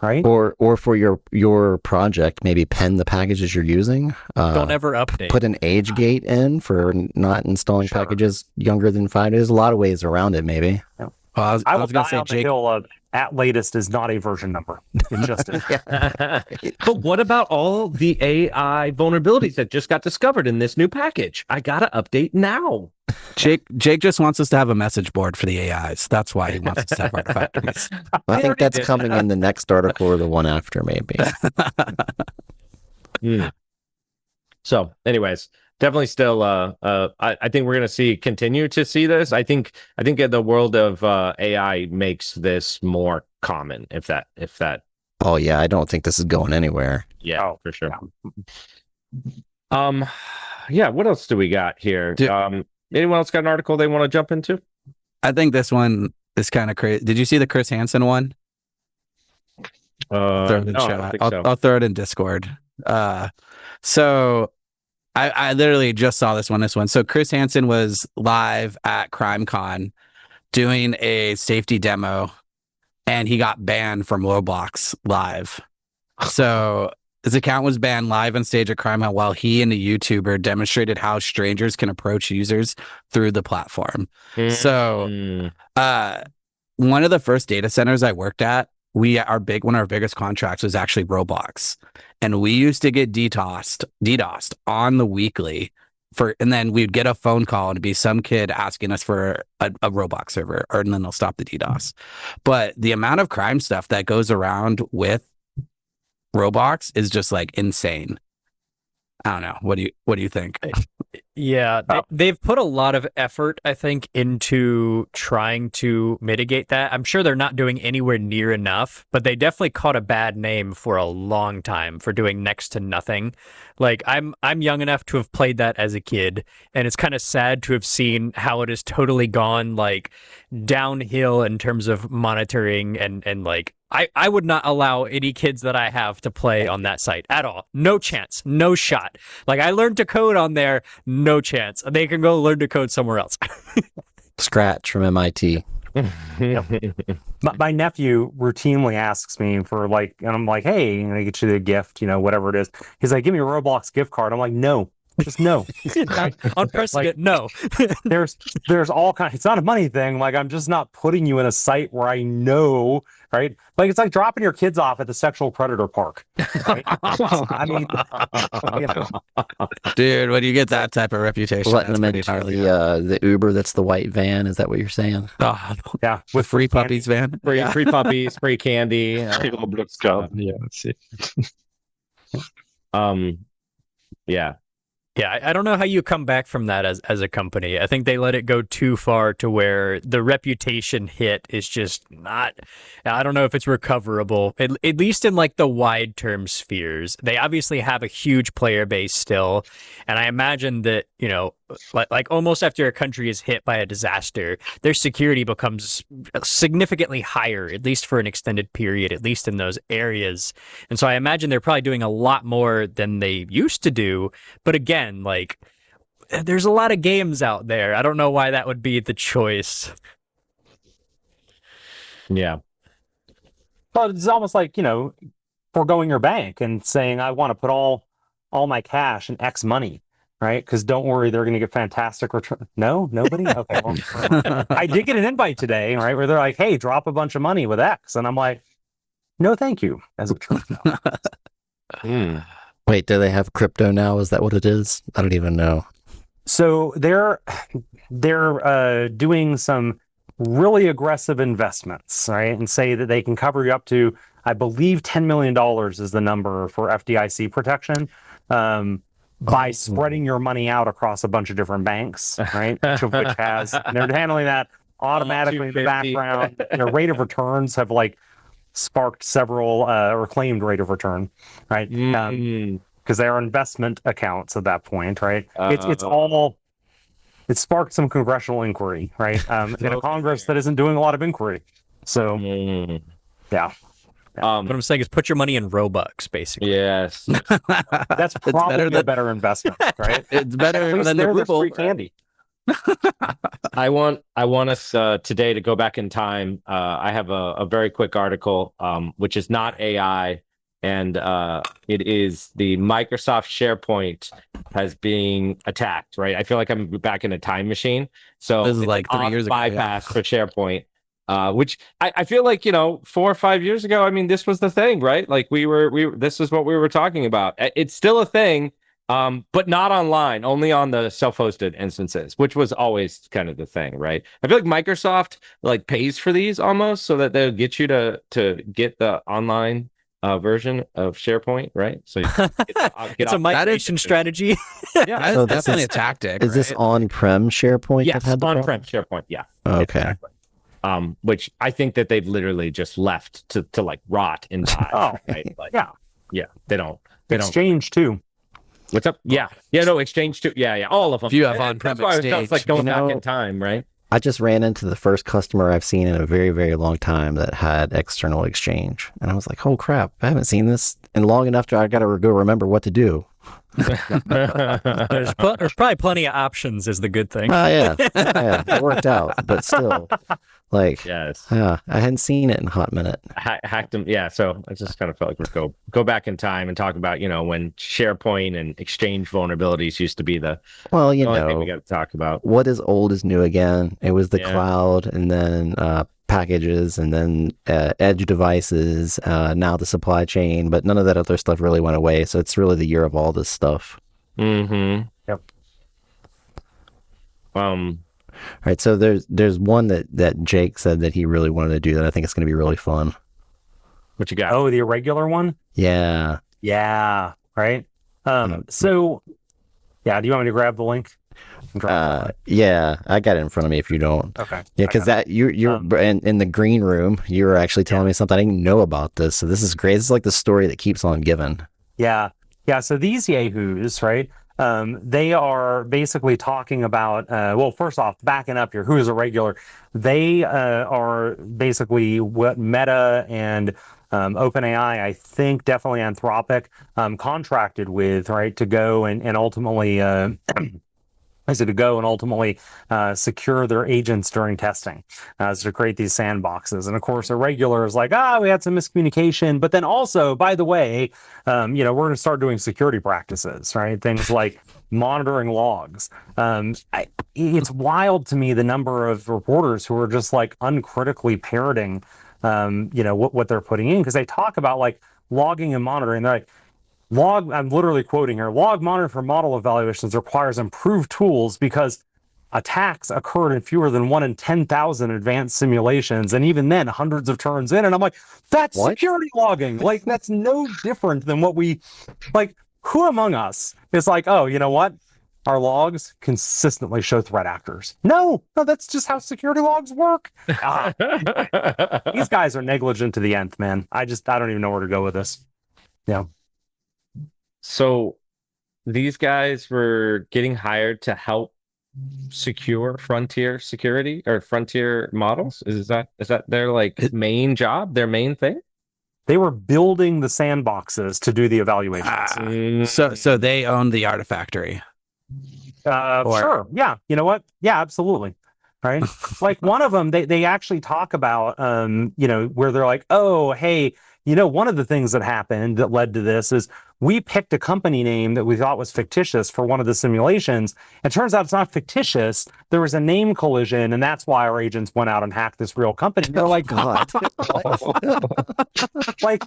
right? Or for your project, maybe pen the packages you're using. Don't ever update. Put an age gate in for not installing packages younger than 5 days. There's a lot of ways around it, maybe. Yeah. Well, I was going to say, Jake, at latest is not a version number. It just is. But what about all the AI vulnerabilities that just got discovered in this new package? I gotta update now. Jake just wants us to have a message board for the AIs. That's why he wants us to have artifactories. I think that's coming in the next article or the one after, maybe. So, anyways, definitely still I think we're gonna continue to see this. I think the world of AI makes this more common, if that Oh yeah, I don't think this is going anywhere. Yeah, for sure. Yeah, what else do we got here? Anyone else got an article they want to jump into? I think this one is kind of crazy. Did you see the Chris Hansen one? No, throw it in I chat. don't think so. I'll throw it in Discord. So I literally just saw this one. So Chris Hansen was live at CrimeCon doing a safety demo, and he got banned from Roblox live. So his account was banned live on stage at CrimeCon while he and a YouTuber demonstrated how strangers can approach users through the platform. So one of the first data centers I worked at, one of our biggest contracts was actually Roblox, and we used to get DDoSed on the weekly and then we'd get a phone call and it'd be some kid asking us for a Roblox server, and then they'll stop the DDoS. But the amount of crime stuff that goes around with Roblox is just like insane. I don't know. What do you think? Yeah, they've put a lot of effort, I think, into trying to mitigate that. I'm sure they're not doing anywhere near enough, but they definitely caught a bad name for a long time for doing next to nothing. Like I'm young enough to have played that as a kid, and it's kind of sad to have seen how it has totally gone like downhill in terms of monitoring and like I would not allow any kids that I have to play on that site at all. No chance. No shot. Like I learned to code on there. No chance. They can go learn to code somewhere else. Scratch from MIT. My nephew routinely asks me for like, and I'm like, hey, I'm gonna get you a gift, whatever it is. He's like, give me a Roblox gift card. I'm like, no, just no. On precedent, no. there's all kinds. It's not a money thing. Like I'm just not putting you in a site where I know, right? Like it's like dropping your kids off at the sexual predator park. Right? I mean, dude, when you get that type of reputation, letting them into the Uber that's the white van. Is that what you're saying? Oh, yeah, with free puppies van, free puppies, free candy, Roblox card. Yeah, that's it. Yeah. Yeah, I don't know how you come back from that as a company. I think they let it go too far to where the reputation hit is just not, I don't know if it's recoverable, at least in like the wide term spheres. They obviously have a huge player base still. And I imagine that, like almost after a country is hit by a disaster, their security becomes significantly higher, at least for an extended period, at least in those areas. And so I imagine they're probably doing a lot more than they used to do. But again, like there's a lot of games out there. I don't know why that would be the choice. Yeah. But it's almost like, foregoing your bank and saying, I want to put all my cash in X money, right? Because don't worry, they're going to get fantastic return. No, nobody? Okay. Well, I did get an invite today, right? Where they're like, hey, drop a bunch of money with X. And I'm like, no, thank you. As it turns out. Wait, do they have crypto now? Is that what it is? I don't even know. So they're doing some really aggressive investments, right? And say that they can cover you up to, I believe, $10 million is the number for FDIC protection by spreading your money out across a bunch of different banks, right? Each of which has, and they're handling that automatically in the background. Their rate of returns have like sparked several or claimed rate of return, right? Because they are investment accounts at that point, right? It sparked some congressional inquiry, right? In a Congress that isn't doing a lot of inquiry. So, yeah. What I'm saying is put your money in Robux, basically. Yes. That's probably a better investment, right? It's better than the ruble. Free candy. I want us today to go back in time. I have a very quick article, which is not AI, and it is the Microsoft SharePoint has been attacked. Right, I feel like I'm back in a time machine. So this is like 3 years ago. Bypass for SharePoint, which I feel like 4 or 5 years ago. I mean, this was the thing, right? Like this is what we were talking about. It's still a thing. But not online, only on the self-hosted instances, which was always kind of the thing, right? I feel like Microsoft like pays for these almost so that they'll get you to get the online version of SharePoint, right? So you it's a migration strategy. Yeah, so that's definitely a tactic. Is this on-prem SharePoint? Yes, on-prem SharePoint. Yeah. Okay. Exactly. Which I think that they've literally just left to like rot in time. Right? Like, yeah. They don't. Exchange too. What's up? Yeah. No, Exchange too. Yeah. All of them. If you have on-prem Exchange, it's like going back in know, time, right? I just ran into the first customer I've seen in a very, very long time that had external Exchange, and I was like, "Oh crap! I haven't seen this in long enough. I got to go remember what to do." There's probably plenty of options. Is the good thing. Yeah, it worked out, but still, like, yes, I hadn't seen it in a hot minute. Hacked them, yeah. So I just kind of felt like we'd go back in time and talk about when SharePoint and Exchange vulnerabilities used to be the only thing we got to talk about. What is old is new again. It was the cloud, and then packages, and then edge devices, now the supply chain, but none of that other stuff really went away. So it's really the year of all this stuff. Mm-hmm. Yep. All right, so there's one that Jake said that he really wanted to do that I think it's going to be really fun. What you got? Oh, the irregular one? Yeah. Yeah, right? So, yeah, do you want me to grab the link? Yeah, I got it in front of me if you don't. Okay. Yeah, because that you're in the green room, you were actually telling me something I didn't know about this. So this is great. This is like the story that keeps on giving. Yeah. Yeah. So these yahoos, right? They are basically talking about, well, first off, backing up here, who is a regular? They are basically what Meta and OpenAI, I think definitely Anthropic, contracted with, right, to go and ultimately secure their agents during testing, to create these sandboxes. And of course, a regular is like, we had some miscommunication, but then also, by the way, we're going to start doing security practices, right? Things like monitoring logs. It's wild to me the number of reporters who are just like uncritically parroting, what they're putting in, because they talk about like logging and monitoring. They're like, I'm literally quoting here, log monitoring for model evaluations requires improved tools because attacks occurred in fewer than 1 in 10,000 advanced simulations, and even then hundreds of turns in. And I'm like, that's What? security logging. Like, that's no different than what we, like, who among us is like, oh, you know what? Our logs consistently show threat actors. No, that's just how security logs work. These guys are negligent to the nth, man. I don't even know where to go with this. Yeah. So these guys were getting hired to help secure frontier security or frontier models. Is that their like main job, their main thing? They were building the sandboxes to do the evaluations. So they own the Artifactory. Sure. Yeah. You know what? Yeah, absolutely. Right. Like one of them, they actually talk about, where they're like, oh, hey, one of the things that happened that led to this is we picked a company name that we thought was fictitious for one of the simulations. It turns out it's not fictitious. There was a name collision, and that's why our agents went out and hacked this real company. They're like, God, like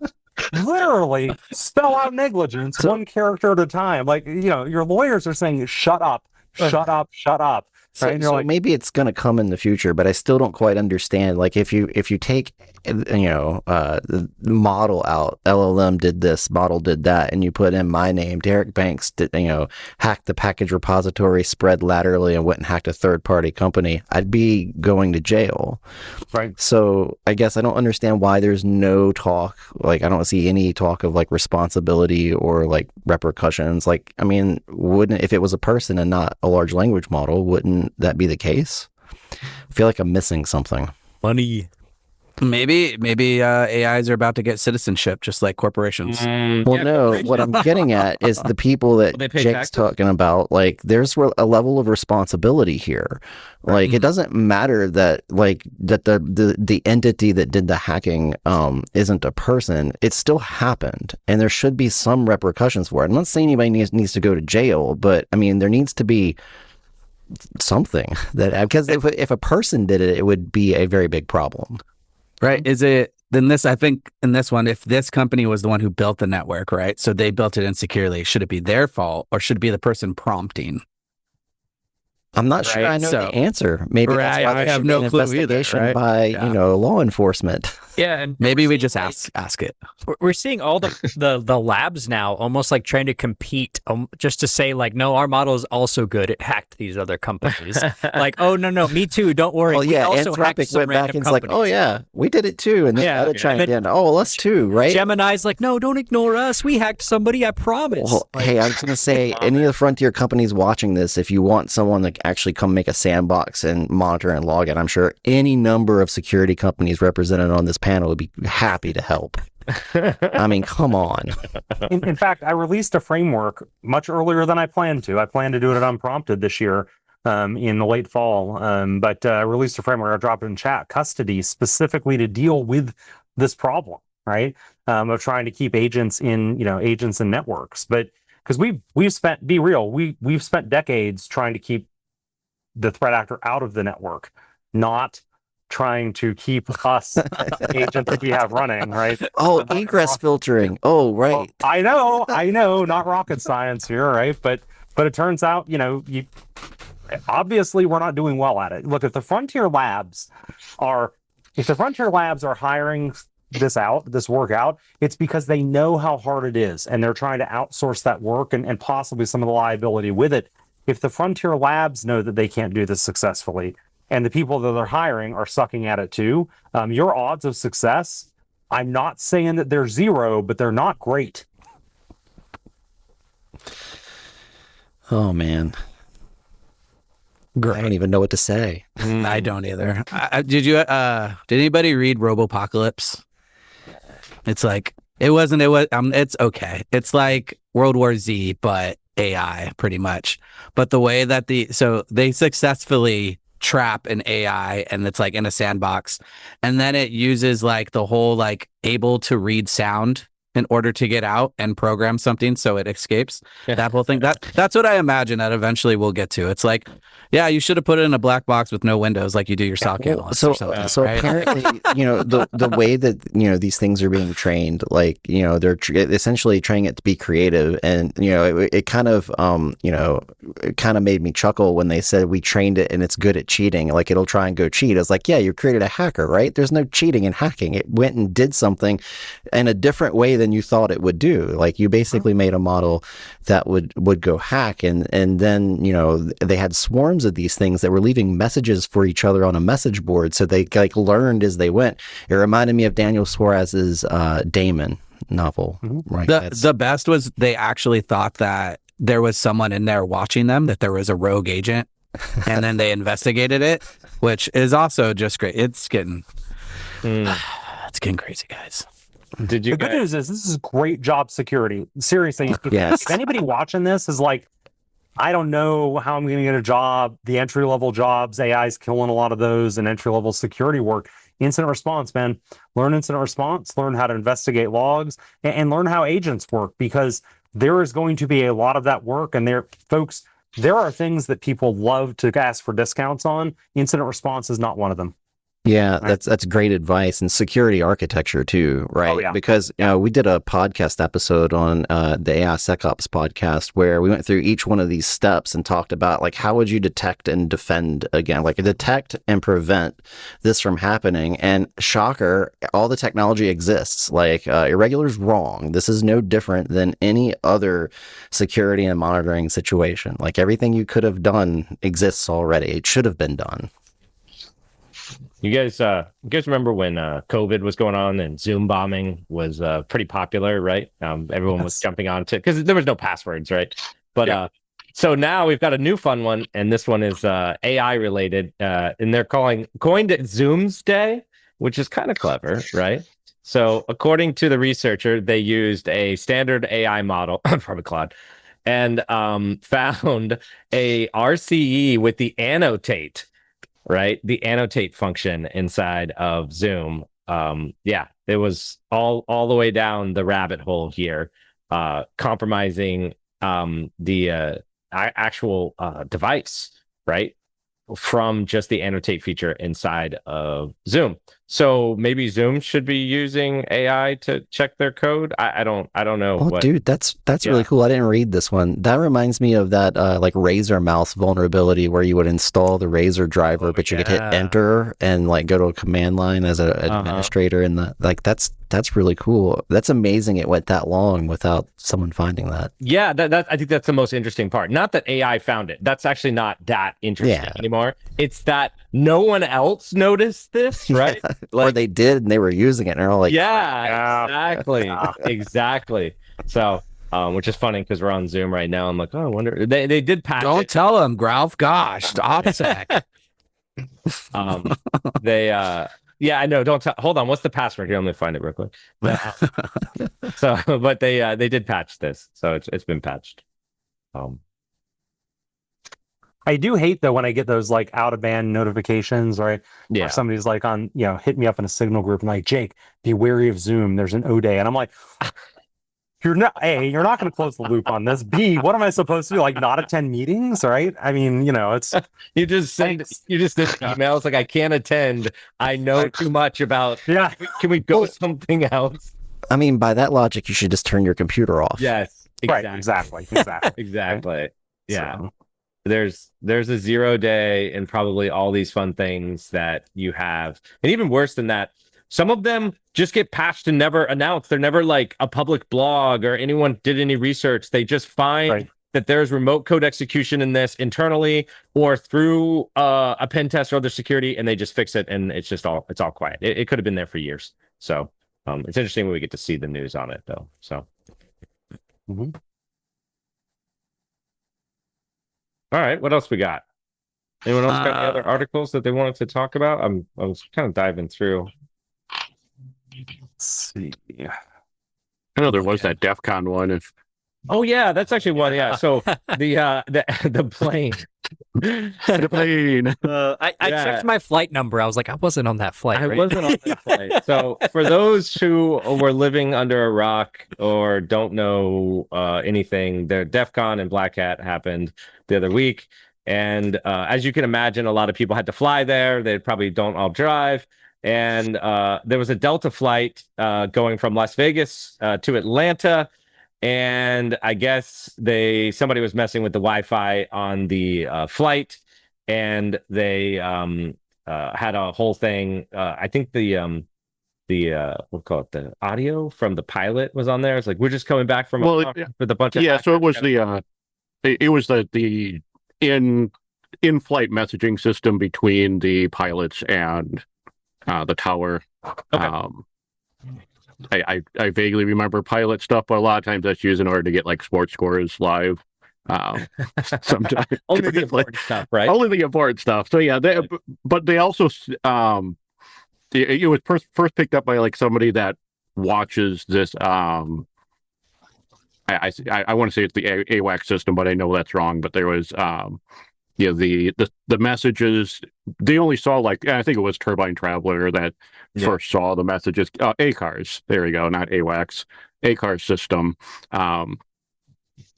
literally spell out negligence one character at a time. Like, your lawyers are saying, shut up, shut up, shut up. Right? So maybe it's going to come in the future, but I still don't quite understand. Like if you take, the model out, LLM did this, model did that, and you put in my name, Derek Banks did, hacked the package repository, spread laterally, and went and hacked a third-party company, I'd be going to jail. Right. So I guess I don't understand why there's no talk. Like I don't see any talk of like responsibility or like repercussions. Like, I mean, wouldn't, if it was a person and not a large language model, wouldn't that be the case? I feel like I'm missing something. Money. Maybe AIs are about to get citizenship, just like corporations. What I'm getting at is the people that Jake's taxes? talking about. Like, there's a level of responsibility here. Like, it doesn't matter that the entity that did the hacking isn't a person. It still happened, and there should be some repercussions for it. I'm not saying anybody needs to go to jail, but I mean, there needs to be something that, because if a person did it, it would be a very big problem. Right. Is it then this, I think in this one, if this company was the one who built the network, right? So they built it insecurely. Should it be their fault or should it be the person prompting? I'm not sure I know the answer. Maybe that's why I have no clue either, right? By law enforcement. Yeah, and maybe we just ask it. We're seeing all the labs now almost like trying to compete, just to say like, no, our model is also good. It hacked these other companies. Like, oh no, me too. Don't worry. Well, yeah, we also Anthropic went back and it's like, oh yeah, we did it too, and then the other chimed in, oh, well, us too, right? Gemini's like, no, don't ignore us. We hacked somebody. I promise. Well, hey, I was gonna say, any of the frontier companies watching this, if you want someone to actually come make a sandbox and monitor and log it, I'm sure any number of security companies represented on this panel would be happy to help. I mean, come on. In fact, I released a framework much earlier than I planned to. I planned to do it at Unprompted this year in the late fall, but I released a framework. I dropped it in chat, Custody, specifically to deal with this problem, right? Of trying to keep agents in, agents and networks. But because we've spent, be real, we've spent decades trying to keep the threat actor out of the network, not trying to keep us agents that we have running, right? Oh, egress filtering. Oh, right. I know, not rocket science here, right? But it turns out, obviously we're not doing well at it. Look, if the frontier labs are hiring this work out, it's because they know how hard it is, and they're trying to outsource that work and possibly some of the liability with it. if the frontier labs know that they can't do this successfully, and the people that they're hiring are sucking at it too, your odds of success, I'm not saying that they're zero, but they're not great. Oh man, Great. I don't even know what to say. I don't either. Did anybody read Robopocalypse? It's like, it's okay. It's like World War Z, but AI pretty much. But the way that they successfully trap an AI, and it's like in a sandbox, and then it uses like the whole like able to read sound in order to get out and program something so it escapes. That whole thing. That's what I imagine that eventually we'll get to. It's like, yeah, you should have put it in a black box with no windows like you do your SOC analyst. So right? apparently, the way that these things are being trained, like they're essentially training it to be creative, and it kind of it kind of made me chuckle when they said we trained it and it's good at cheating, like it'll try and go cheat. I was like, yeah, you created a hacker, right? There's no cheating in hacking. It went and did something in a different way than you thought it would do. Like you basically made a model that would go hack, and then they had swarms of these things that were leaving messages for each other on a message board, so they like learned as they went. It reminded me of Daniel Suarez's Damon novel. Right. The best was they actually thought that there was someone in there watching them, that there was a rogue agent, and then they investigated it, which is also just great. It's getting crazy, guys. The good news is this is great job security. Seriously, if anybody watching this is like, I don't know how I'm going to get a job, the entry-level jobs, AI is killing a lot of those, and entry-level security work, incident response, man. Learn incident response, learn how to investigate logs, and learn how agents work, because there is going to be a lot of that work, and there are things that people love to ask for discounts on. Incident response is not one of them. Yeah, that's great advice, and security architecture too, right? Oh, yeah. Because we did a podcast episode on the AI SecOps podcast where we went through each one of these steps and talked about like how would you detect and defend again, like detect and prevent this from happening. And shocker, all the technology exists. Like irregular is wrong. This is no different than any other security and monitoring situation. Like everything you could have done exists already. It should have been done. You guys remember when COVID was going on and Zoom bombing was pretty popular, right? Everyone was jumping on to because there was no passwords, right? But so now we've got a new fun one, and this one is AI related, and they're coined it Zoom's Day, which is kind of clever, right? So according to the researcher, they used a standard AI model, probably Claude, and found a RCE with the annotate. Right, the annotate function inside of Zoom. It was all the way down the rabbit hole here, compromising the actual device, right, from just the annotate feature inside of Zoom. So maybe Zoom should be using AI to check their code. I don't know. Oh, dude, that's really cool. I didn't read this one. That reminds me of that like Razor mouse vulnerability where you would install the Razor driver, but you could hit enter and like go to a command line as an administrator, and that's really cool. That's amazing. It went that long without someone finding that. Yeah, I think that's the most interesting part. Not that AI found it. That's actually not that interesting anymore. It's that no one else noticed this, right? Or they did and they were using it and they're all like, exactly. So, which is funny because we're on Zoom right now. I'm like, oh, I wonder. They did patch. Don't tell them, Gralf. Gosh, stop sec. Yeah, I know. Don't tell. Hold on. What's the password here? Let me find it real quick. But they did patch this, so it's been patched. I do hate though when I get those like out of band notifications, right? Yeah. Or somebody's like on, hit me up in a Signal group and like, Jake, be wary of Zoom. There's an O day, and I'm like, you're not going to close the loop on this. B, what am I supposed to do? Like not attend meetings, right? I mean, it's you just send emails like I can't attend. I know too much about. Yeah. Can we go something else? I mean, by that logic, you should just turn your computer off. Yes. Exactly. Right, exactly. Yeah. So. There's a 0 day and probably all these fun things that you have. And even worse than that, some of them just get patched and never announced. They're never like a public blog or anyone did any research. They just find that there's remote code execution in this internally or through a pen test or other security, and they just fix it, and it's all quiet. It could have been there for years. So it's interesting when we get to see the news on it, though. So. Mm-hmm. All right, what else we got? Anyone else got any other articles that they wanted to talk about? I was kind of diving through. Let's see. I know there was that DEF CON one. Oh yeah, that's actually one. Yeah, so the plane. The plane. I checked my flight number. I was like, I wasn't on that flight. I right? wasn't on that flight. So for those who were living under a rock or don't know anything, the DEF CON and Black Hat happened the other week. And as you can imagine, a lot of people had to fly there. They probably don't all drive. And there was a Delta flight going from Las Vegas to Atlanta. And I guess somebody was messing with the Wi-Fi on the flight, and they had a whole thing. I think we'll call it the audio from the pilot was on there. It's like, we're just coming back from with a bunch of so it was the in-flight messaging system between the pilots and the tower. Okay. I vaguely remember pilot stuff, but a lot of times that's used in order to get like sports scores live. Sometimes only the important stuff, right? Only the important stuff. So yeah, but they also it was first picked up by like somebody that watches this. I want to say it's the AWACS system, but I know that's wrong. But there was the messages. They only saw like, I think it was Turbine Traveler that first saw the messages. ACARS, there we go, not AWACS, ACARS system. And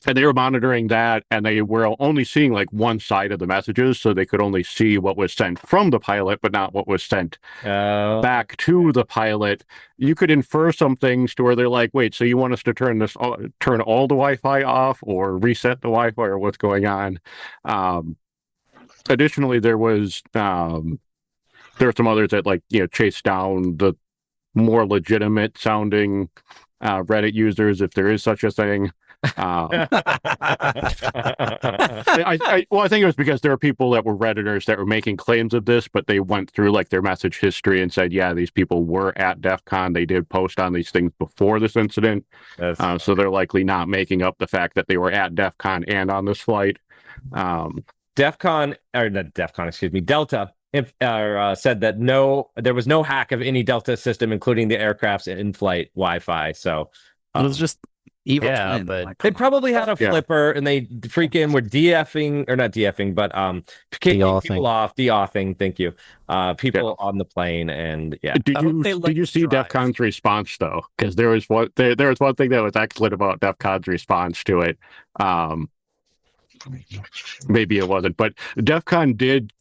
they were monitoring that, and they were only seeing like one side of the messages, so they could only see what was sent from the pilot, but not what was sent back to the pilot. You could infer some things to where they're like, wait, so you want us to turn all the Wi-Fi off or reset the Wi-Fi, or what's going on? Additionally, there were some others that chased down the more legitimate sounding Reddit users, if there is such a thing. I think it was because there are people that were Redditors that were making claims of this, but they went through like their message history and said, yeah, these people were at DEF CON. They did post on these things before this incident. So they're likely not making up the fact that they were at DEF CON and on this flight. Delta said that there was no hack of any Delta system, including the aircraft's in-flight Wi-Fi. So it was just evil. Yeah, twin. but Like, they probably had a flipper, and they freaking were DFing, or not DFing, but kicking people off, de-authing. Thank you, people on the plane, and yeah. Did you see DEF CON's response though? Because there was one thing that was excellent about DEF CON's response to it. Maybe it wasn't, but DEF CON did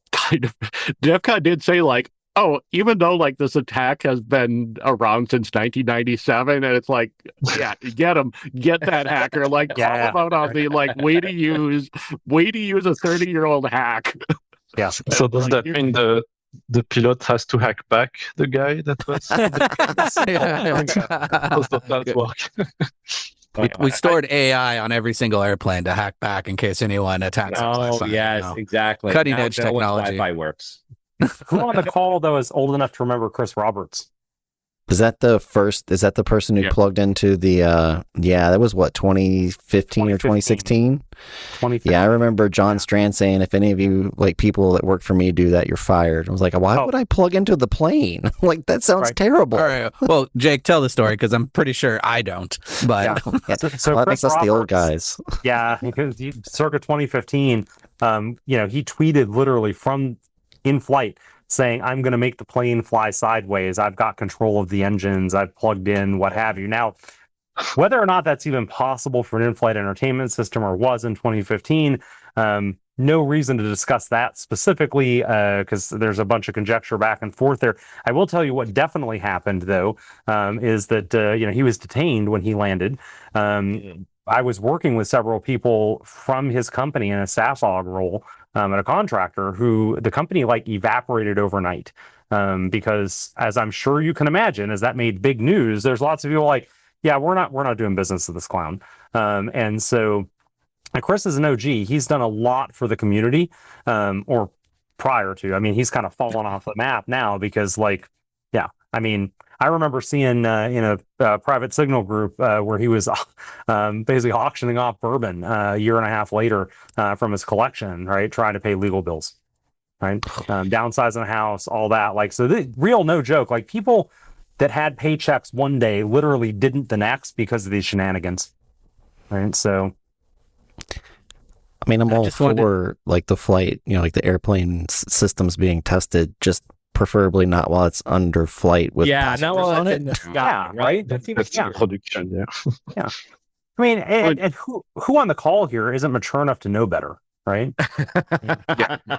say like, oh, even though like this attack has been around since 1997, and it's like, yeah, get that hacker, like all about on the like way to use a 30-year-old hack. Yeah. So does that mean the pilot has to hack back the guy that was? Does that work? we stored AI on every single airplane to hack back in case anyone attacks. Oh, yes, exactly. Cutting edge technology. Wi-Fi works. Who on the call that was old enough to remember Chris Roberts? Is that the person who plugged into the that was what, 2015 or 2016? 2015. Yeah, I remember John Strand saying, if any of you like people that work for me do that, you're fired. I was like, why would I plug into the plane? Like, that sounds terrible. All right. Well, Jake, tell the story, because I'm pretty sure I don't. But So that makes us the old guys. Yeah, because circa 2015, he tweeted literally from in flight saying, I'm going to make the plane fly sideways. I've got control of the engines. I've plugged in, what have you. Now, whether or not that's even possible for an in-flight entertainment system or was in 2015, no reason to discuss that specifically, because there's a bunch of conjecture back and forth there. I will tell you what definitely happened, though, is that he was detained when he landed. I was working with several people from his company in a SASOG role at a contractor who the company evaporated overnight because, as I'm sure you can imagine, as that made big news, there's lots of people like, yeah, we're not doing business with this clown. And so And Chris is an OG. He's done a lot for the community, or prior to. I mean, he's kind of fallen off the map now because, like, yeah. I mean, I remember seeing in a private signal group where he was basically auctioning off bourbon a year and a half later from his collection, right? Trying to pay legal bills, right? Downsizing the house, all that. Like, so real no joke. Like, people that had paychecks one day literally didn't the next because of these shenanigans, right? So. I mean, I'm all for like the flight, like the airplane systems being tested, just preferably not while it's under flight with passengers on it. Yeah, right. That's production. Yeah. Yeah. I mean, and who on the call here isn't mature enough to know better, right?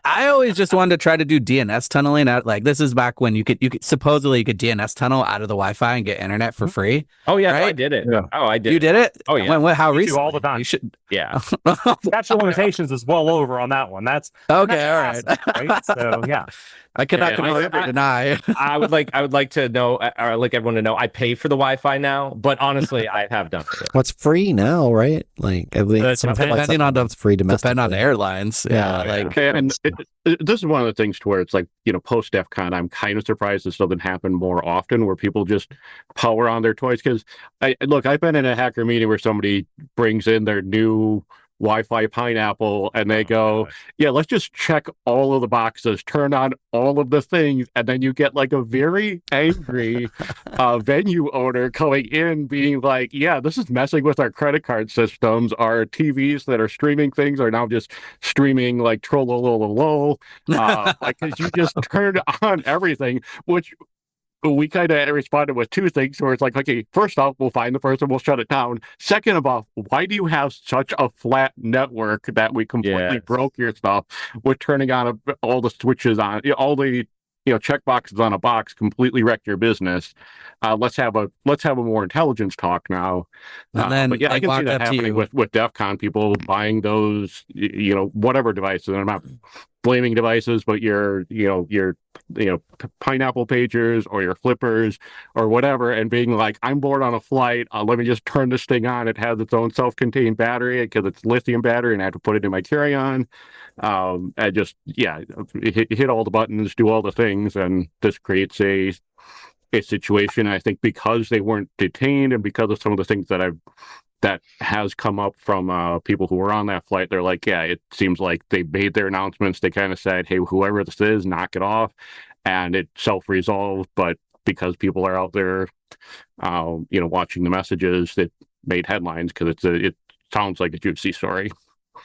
I always just wanted to try to do DNS tunneling out. Like, this is back when you could supposedly you could DNS tunnel out of the Wi-Fi and get internet for free. Oh yeah, right? I did it. Yeah. Oh, I did. You did it? Oh yeah. When, how recently? All the time. You should. Yeah. Statute of limitations is well over on that one. That's Okay. All right. right. So yeah. I cannot deny. I would like to know, or like everyone to know, I pay for the Wi-Fi now, but honestly, I have done it. What's free now, right? Like, at least depending on it's free domestic. Depending on the airlines. Yeah. Like, and this is one of the things to where it's like, post DEF CON, I'm kind of surprised this doesn't happen more often, where people just power on their toys. Because I've been in a hacker meeting where somebody brings in their new Wi-Fi pineapple and they go, yeah, let's just check all of the boxes, turn on all of the things, and then you get like a very angry venue owner coming in being like, yeah, this is messing with our credit card systems. Our TVs that are streaming things are now just streaming like trollolololo, like, because you just turned on everything, which we kind of responded with two things where it's like, okay, first off, we'll find the person, we'll shut it down. Second of all, why do you have such a flat network that we completely broke your stuff with turning on all the switches on, all the check boxes on a box completely wrecked your business. Let's have a more intelligence talk now. And then, but yeah, I can see that happening with DEF CON, people buying those, whatever devices. And I'm not blaming devices, but your pineapple pagers or your flippers or whatever, and being like, I'm bored on a flight. Let me just turn this thing on. It has its own self-contained battery because it's lithium battery, and I have to put it in my carry-on. And just hit all the buttons, do all the things, and this creates a situation. I think because they weren't detained and because of some of the things that has come up from people who were on that flight, they're like, yeah, it seems like they made their announcements. They kind of said, hey, whoever this is, knock it off, and it self-resolved. But because people are out there, watching the messages, it made headlines because it sounds like a juicy story.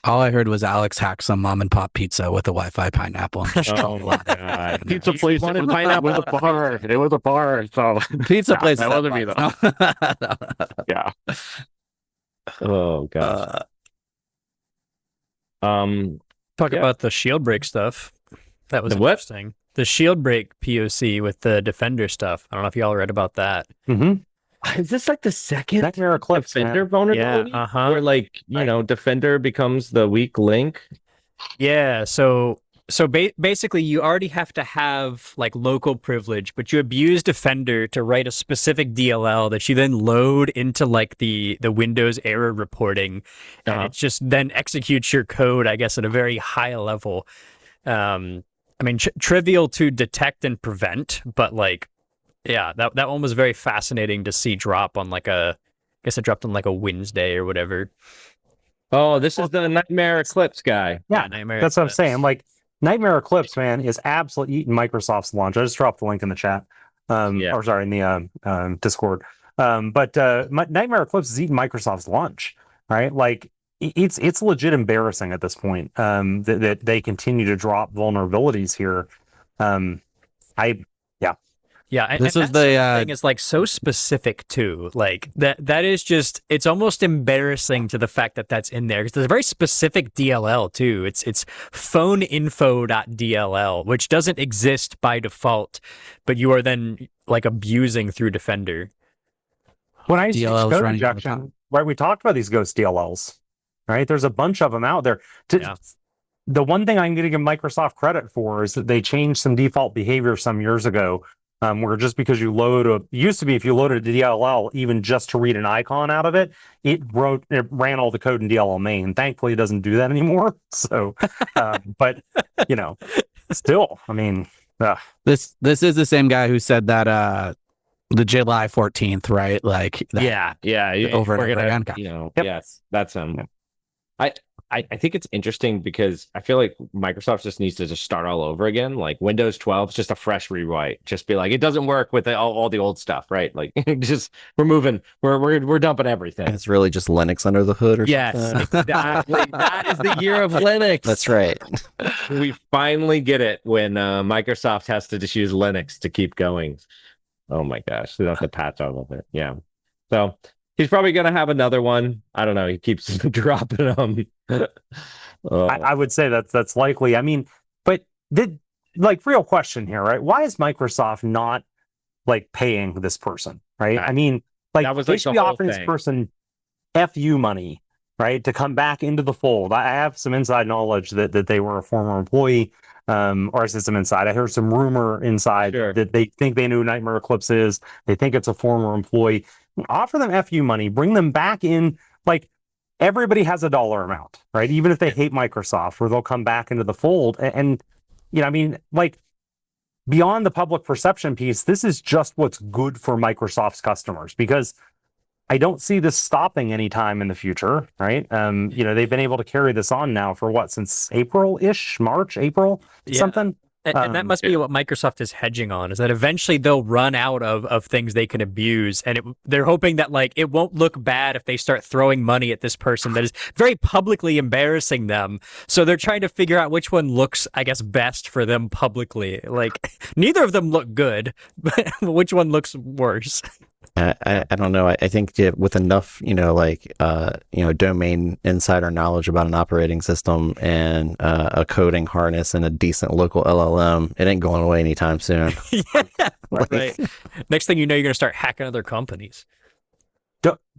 All I heard was Alex hacked some mom and pop pizza with a Wi-Fi pineapple. Oh my god! Pizza place wanted pineapple with a bar. It was a bar, so pizza place. That wasn't me though. Yeah. Oh gosh. Talk about the shield break stuff. That was The what? interesting. The shield break POC with the Defender stuff. I don't know if y'all read about that. Mm-hmm. Is this like the second Nightmare Eclipse, Defender man. vulnerability? Yeah, Where like, Defender becomes the weak link? Yeah, so basically you already have to have like local privilege, but you abuse Defender to write a specific DLL that you then load into like the Windows error reporting, and it just then executes your code, I guess, at a very high level. I mean, trivial to detect and prevent, but like, yeah, that one was very fascinating to see drop on like I guess it dropped on like a Wednesday or whatever. Oh, this is the Nightmare Eclipse guy. Yeah, Nightmare that's what I'm Eclipse. saying. Like, Nightmare Eclipse, man, is absolutely eating Microsoft's lunch. I just dropped the link in the chat. Or sorry, in the Discord. But Nightmare Eclipse is eating Microsoft's lunch, right? Like, it's legit embarrassing at this point that they continue to drop vulnerabilities here. Yeah, and This and is that sort of the, thing is like so specific too. Like that is just, it's almost embarrassing to the fact that that's in there because there's a very specific DLL too. It's phoneinfo.dll, which doesn't exist by default, but you are then like abusing through Defender. When I used to teach DLLs code running all the injection, time. right, we talked about these ghost DLLs, right? There's a bunch of them out there. The one thing I'm going to give Microsoft credit for is that they changed some default behavior some years ago where just because you used to be if you loaded a DLL even just to read an icon out of it, it ran all the code in DLL main. Thankfully, it doesn't do that anymore. So, but still, I mean, this is the same guy who said that the July 14th, right? Like that, over and over again. Yes, that's him. I think it's interesting because I feel like Microsoft just needs to just start all over again. Like Windows 12 is just a fresh rewrite. Just be like, it doesn't work with all the old stuff, right? Like, just we're dumping everything. It's really just Linux under the hood, or something. Exactly. That is the year of Linux. That's right. We finally get it when Microsoft has to just use Linux to keep going. Oh my gosh, they have to patch all of it. Yeah. So he's probably going to have another one. I don't know. He keeps dropping them. I would say that's likely. I mean, but real question here, right? Why is Microsoft not like paying this person, right? I mean, like they should be offering this person FU money, right, to come back into the fold. I have some inside knowledge that they were a former employee, or I said some inside. I heard some rumor inside that they think they knew who Nightmare Eclipse is. They think it's a former employee. Offer them FU money, bring them back in. Like, everybody has a dollar amount, right? Even if they hate Microsoft, where they'll come back into the fold. And I mean, like, beyond the public perception piece, this is just what's good for Microsoft's customers, because I don't see this stopping anytime in the future, right? They've been able to carry this on now for since April-ish, March, April, something. And that must be what Microsoft is hedging on, is that eventually they'll run out of things they can abuse. And they're hoping that, like, it won't look bad if they start throwing money at this person that is very publicly embarrassing them. So they're trying to figure out which one looks, I guess, best for them publicly. Like, neither of them look good, but which one looks worse? I don't know. I think with enough, domain insider knowledge about an operating system and a coding harness and a decent local LLM, it ain't going away anytime soon. Right. Next thing you know, you're going to start hacking other companies.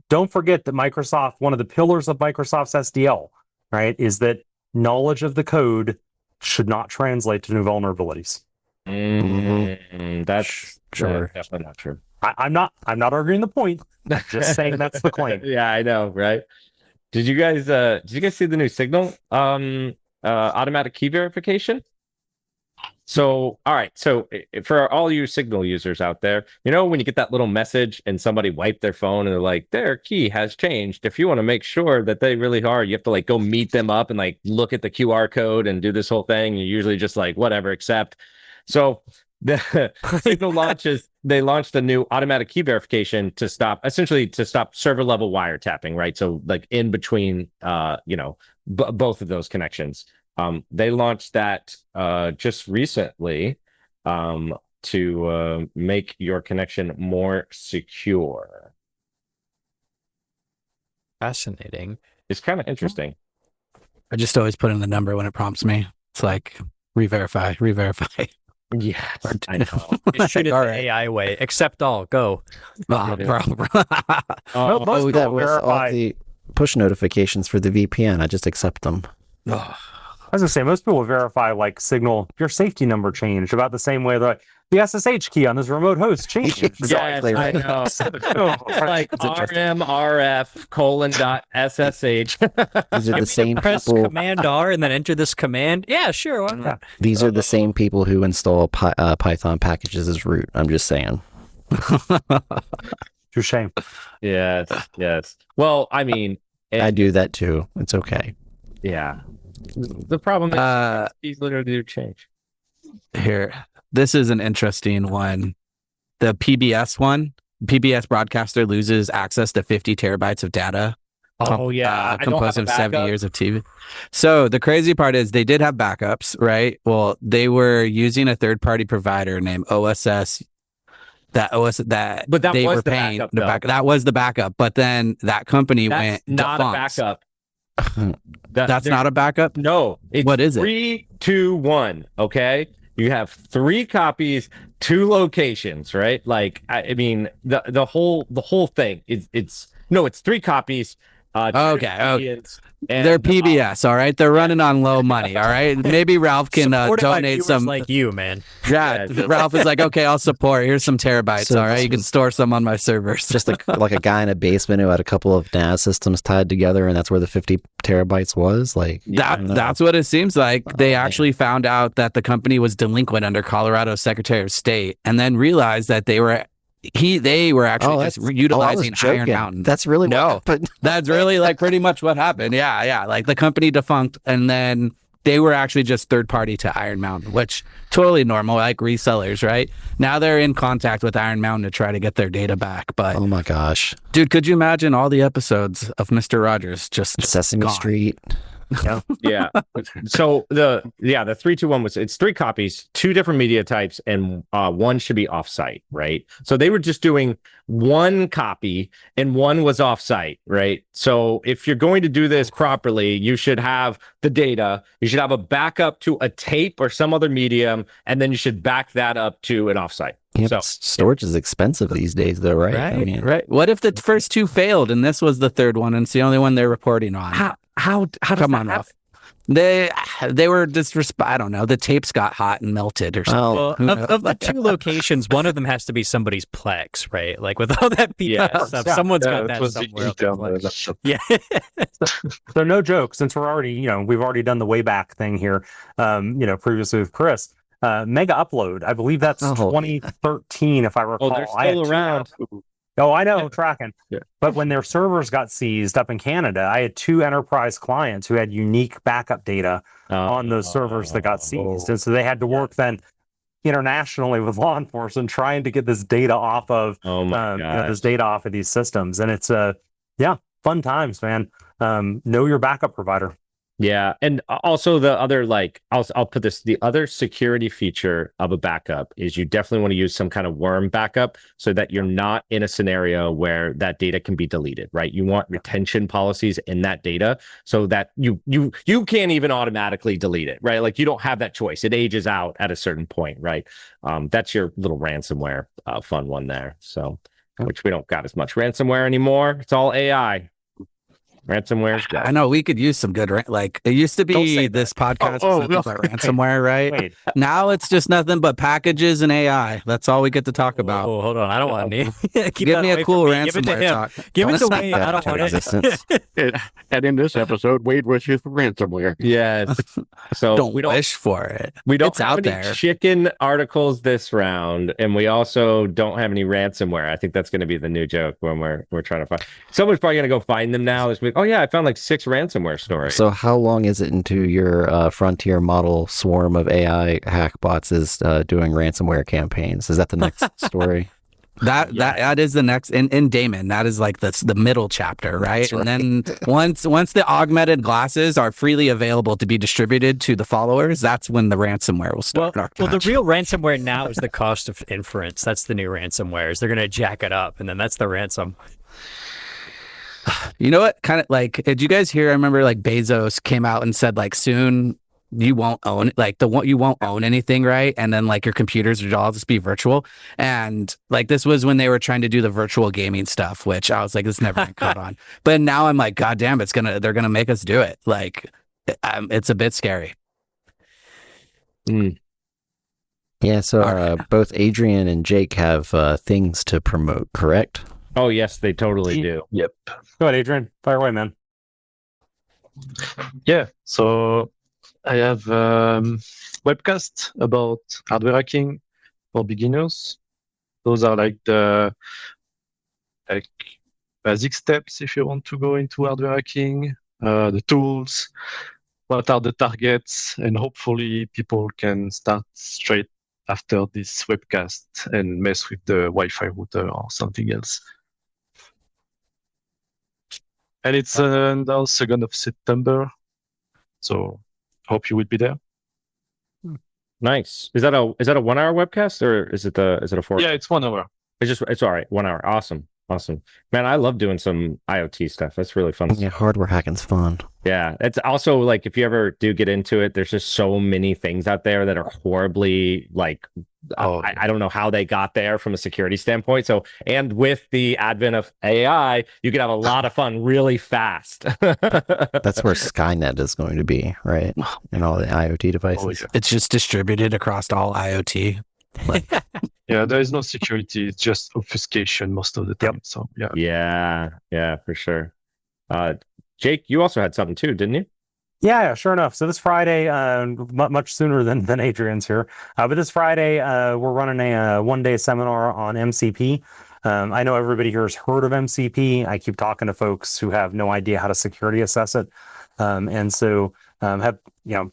Don't forget that Microsoft, one of the pillars of Microsoft's SDL, right, is that knowledge of the code should not translate to new vulnerabilities. That's definitely not true. I'm not arguing the point. Just saying that's the claim. Yeah, I know, right? Did you guys see the new Signal automatic key verification? So, all right. So for all you Signal users out there, when you get that little message and somebody wiped their phone and they're like, their key has changed. If you want to make sure that they really are, you have to go meet them up and look at the QR code and do this whole thing. You're usually just whatever, accept. So the Signal they launched a new automatic key verification to stop server level wiretapping, right? So in between, both of those connections. They launched that just recently to make your connection more secure. Fascinating. It's kind of interesting. I just always put in the number when it prompts me. It's like re-verify. Yes, I know. Just shoot it the AI way. Accept all. Go. Most that people was verify. all the push notifications for the VPN. I just accept them. I was gonna say, most people verify Signal your safety number changed about the same way that the SSH key on this remote host changed. Exactly. Yes, I know. rmrf:.ssh. These are the same Press people. Command R and then enter this command. Yeah, sure. Why not? These are the same people who install Python packages as root. I'm just saying. It's a shame. Yes. Well, I mean, I do that too. It's okay. Yeah. The problem is these literally do change. Here, this is an interesting one. The PBS broadcaster loses access to 50 terabytes of data. Oh, yeah. Composed of 70 years of TV. So the crazy part is they did have backups, right? Well, they were using a third-party provider named OSS. But that they was were the paying backup, the though. backup. That was the backup. But then that company went not defunct. a backup. That's not a backup? No. What is it? 3, 2, 1. Okay. You have 3 copies, 2 locations, right? I mean, the whole thing is it's 3 copies, Okay. Champions, and, They're PBS, all right? They're running on low money, all right? Maybe Ralph can Supported by donate viewers some. like you, man. Yeah, Ralph is like, okay, I'll support. Here's some terabytes, So all right? this You can was store some on my servers. just like a guy in a basement who had a couple of NAS systems tied together, and that's where the 50 terabytes was. Like That's what it seems like. They man. actually found out that the company was delinquent under Colorado's Secretary of State, and then realized that they were actually just utilizing Iron Mountain. That's really No. what happened. That's really like pretty much what happened. Yeah. Like the company defunct, and then they were actually just third party to Iron Mountain, which totally normal, like resellers, right? Now they're in contact with Iron Mountain to try to get their data back. But Oh my gosh, dude, could you imagine all the episodes of Mr. Rogers just Sesame gone? Street. Yeah. So the 321 it's 3 copies, 2 different media types, and one should be offsite, right? So they were just doing 1 copy and 1 was offsite, right? So if you're going to do this properly, you should have the data, you should have a backup to a tape or some other medium, and then you should back that up to an offsite. Yeah, So but storage is expensive these days, though, right? I mean, Right. What if the first 2 failed and this was the third one and it's the only one they're reporting on? how does Come that on, happen? Ralph. They were I don't know. The tapes got hot and melted or something. Well, Well, of the 2 locations, one of them has to be somebody's Plex, right? Like with all that PBS Yeah. stuff, Yeah. someone's Yeah, got it that was the somewhere. up in internal Plex. laptop. Yeah. So no joke, since we're already, we've already done the Wayback thing here, previously with Chris, Mega Upload. I believe that's Oh. 2013, if I recall. They're I had still 2 around. Oh, I know, tracking. Yeah. But when their servers got seized up in Canada, I had 2 enterprise clients who had unique backup data on those servers that got seized. And so they had to work then internationally with law enforcement trying to get this data off of Oh my god. this data off of these systems. And it's fun times, man. Know your backup provider. Yeah, and also the other I'll put this, the other security feature of a backup is you definitely want to use some kind of worm backup so that you're not in a scenario where that data can be deleted, right? You want retention policies in that data so that you can't even automatically delete it, right? Like you don't have that choice. It ages out at a certain point, right? That's your little ransomware fun one there. So, which we don't got as much ransomware anymore. It's all AI. Ransomware's dead. I know we could use some good, like it used to Don't say be that. this podcast Oh, was nothing but ransomware, right? Wait, Now it's just nothing but packages and AI. That's all we get to talk about. Oh, hold on. I don't want to. Give me a cool ransomware talk. Give it Don't to me. suck I that don't want to existence. it. And in this episode, Wade wishes for ransomware. Yes. So Don't we don't wish for it. We don't It's have out any there. chicken articles this round, and we also don't have any ransomware. I think that's going to be the new joke when we're trying to find. Someone's probably going to go find them now this week. Oh yeah, I found like 6 ransomware stories. So how long is it into your frontier model swarm of AI hack bots is doing ransomware campaigns? Is that the next story? That is the next in Damon. That is like the middle chapter, right? And then once the augmented glasses are freely available to be distributed to the followers, that's when the ransomware will start. Well, the real ransomware now is the cost of inference. That's the new ransomware. Is they're going to jack it up, and then that's the ransom. You know what? Kind of like, did you guys hear? I remember like Bezos came out and said like soon you won't own you won't own anything, right? And then like your computers will all just be virtual. And like this was when they were trying to do the virtual gaming stuff, which I was like, this never been caught on. But now I'm like, God damn, they're gonna make us do it. Like, it's a bit scary. Yeah, so both Adrian and Jake have things to promote, correct? Oh yes, they totally do. Yep. go ahead, Adrian. Fire away, man. Yeah. So I have webcast about hardware hacking for beginners. Those are like the basic steps if you want to go into hardware hacking, the tools, what are the targets, and hopefully people can start straight after this webcast and mess with the Wi-Fi router or something else. And it's now 2nd of September, so hope you will be there. Nice. Is that a 1 hour webcast or is it a 4? Yeah, it's 1 hour. It's all right. 1 hour. Awesome. Man, I love doing some IoT stuff. That's really fun. Yeah, hardware hacking's fun. Yeah, it's also like if you ever do get into it, there's just so many things out there that are horribly like I don't know how they got there from a security standpoint. So, and with the advent of AI, you could have a lot of fun really fast. That's where Skynet is going to be, right? And all the IoT devices. It's just distributed across all IoT. Yeah, there is no security. It's just obfuscation most of the time. So Yeah, for sure. Jake, you also had something too, didn't you? Yeah, sure enough. So this Friday, much sooner than Adrian's here, but this Friday we're running a one-day seminar on MCP. I know everybody here has heard of MCP. I keep talking to folks who have no idea how to security assess it, and so have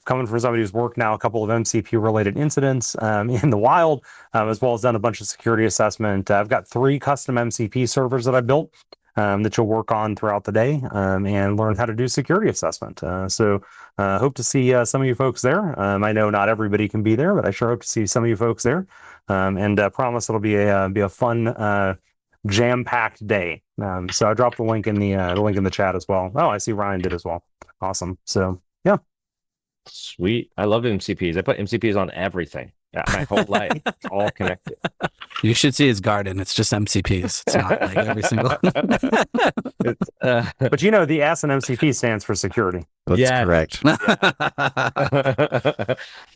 coming from somebody who's worked now a couple of MCP related incidents in the wild, as well as done a bunch of security assessment. I've got 3 custom MCP servers that I built. That you'll work on throughout the day and learn how to do security assessment. So hope to see some of you folks there. I know not everybody can be there, but I sure hope to see some of you folks there. And promise it'll be a fun, jam-packed day. So I dropped the link in the chat as well. Oh, I see Ryan did as well. Awesome. So yeah. Sweet. I love MCPs. I put MCPs on everything. Yeah, my whole life. It's all connected. You should see his garden. It's just MCPs. It's not like every single. But the S in MCP stands for security. That's correct.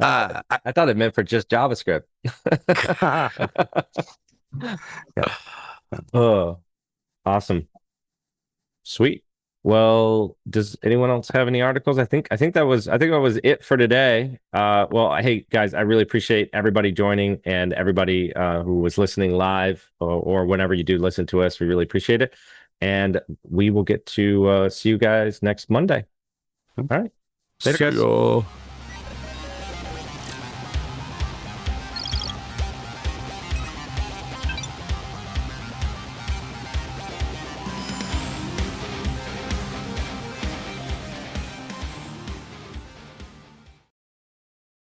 I thought it meant for just JavaScript. Oh, awesome. Sweet. Well, does anyone else have any articles? I think that was it for today. Well, hey guys, I really appreciate everybody joining and everybody who was listening live or whenever you do listen to us. We really appreciate it. And we will get to see you guys next Monday. All right. Later, guys.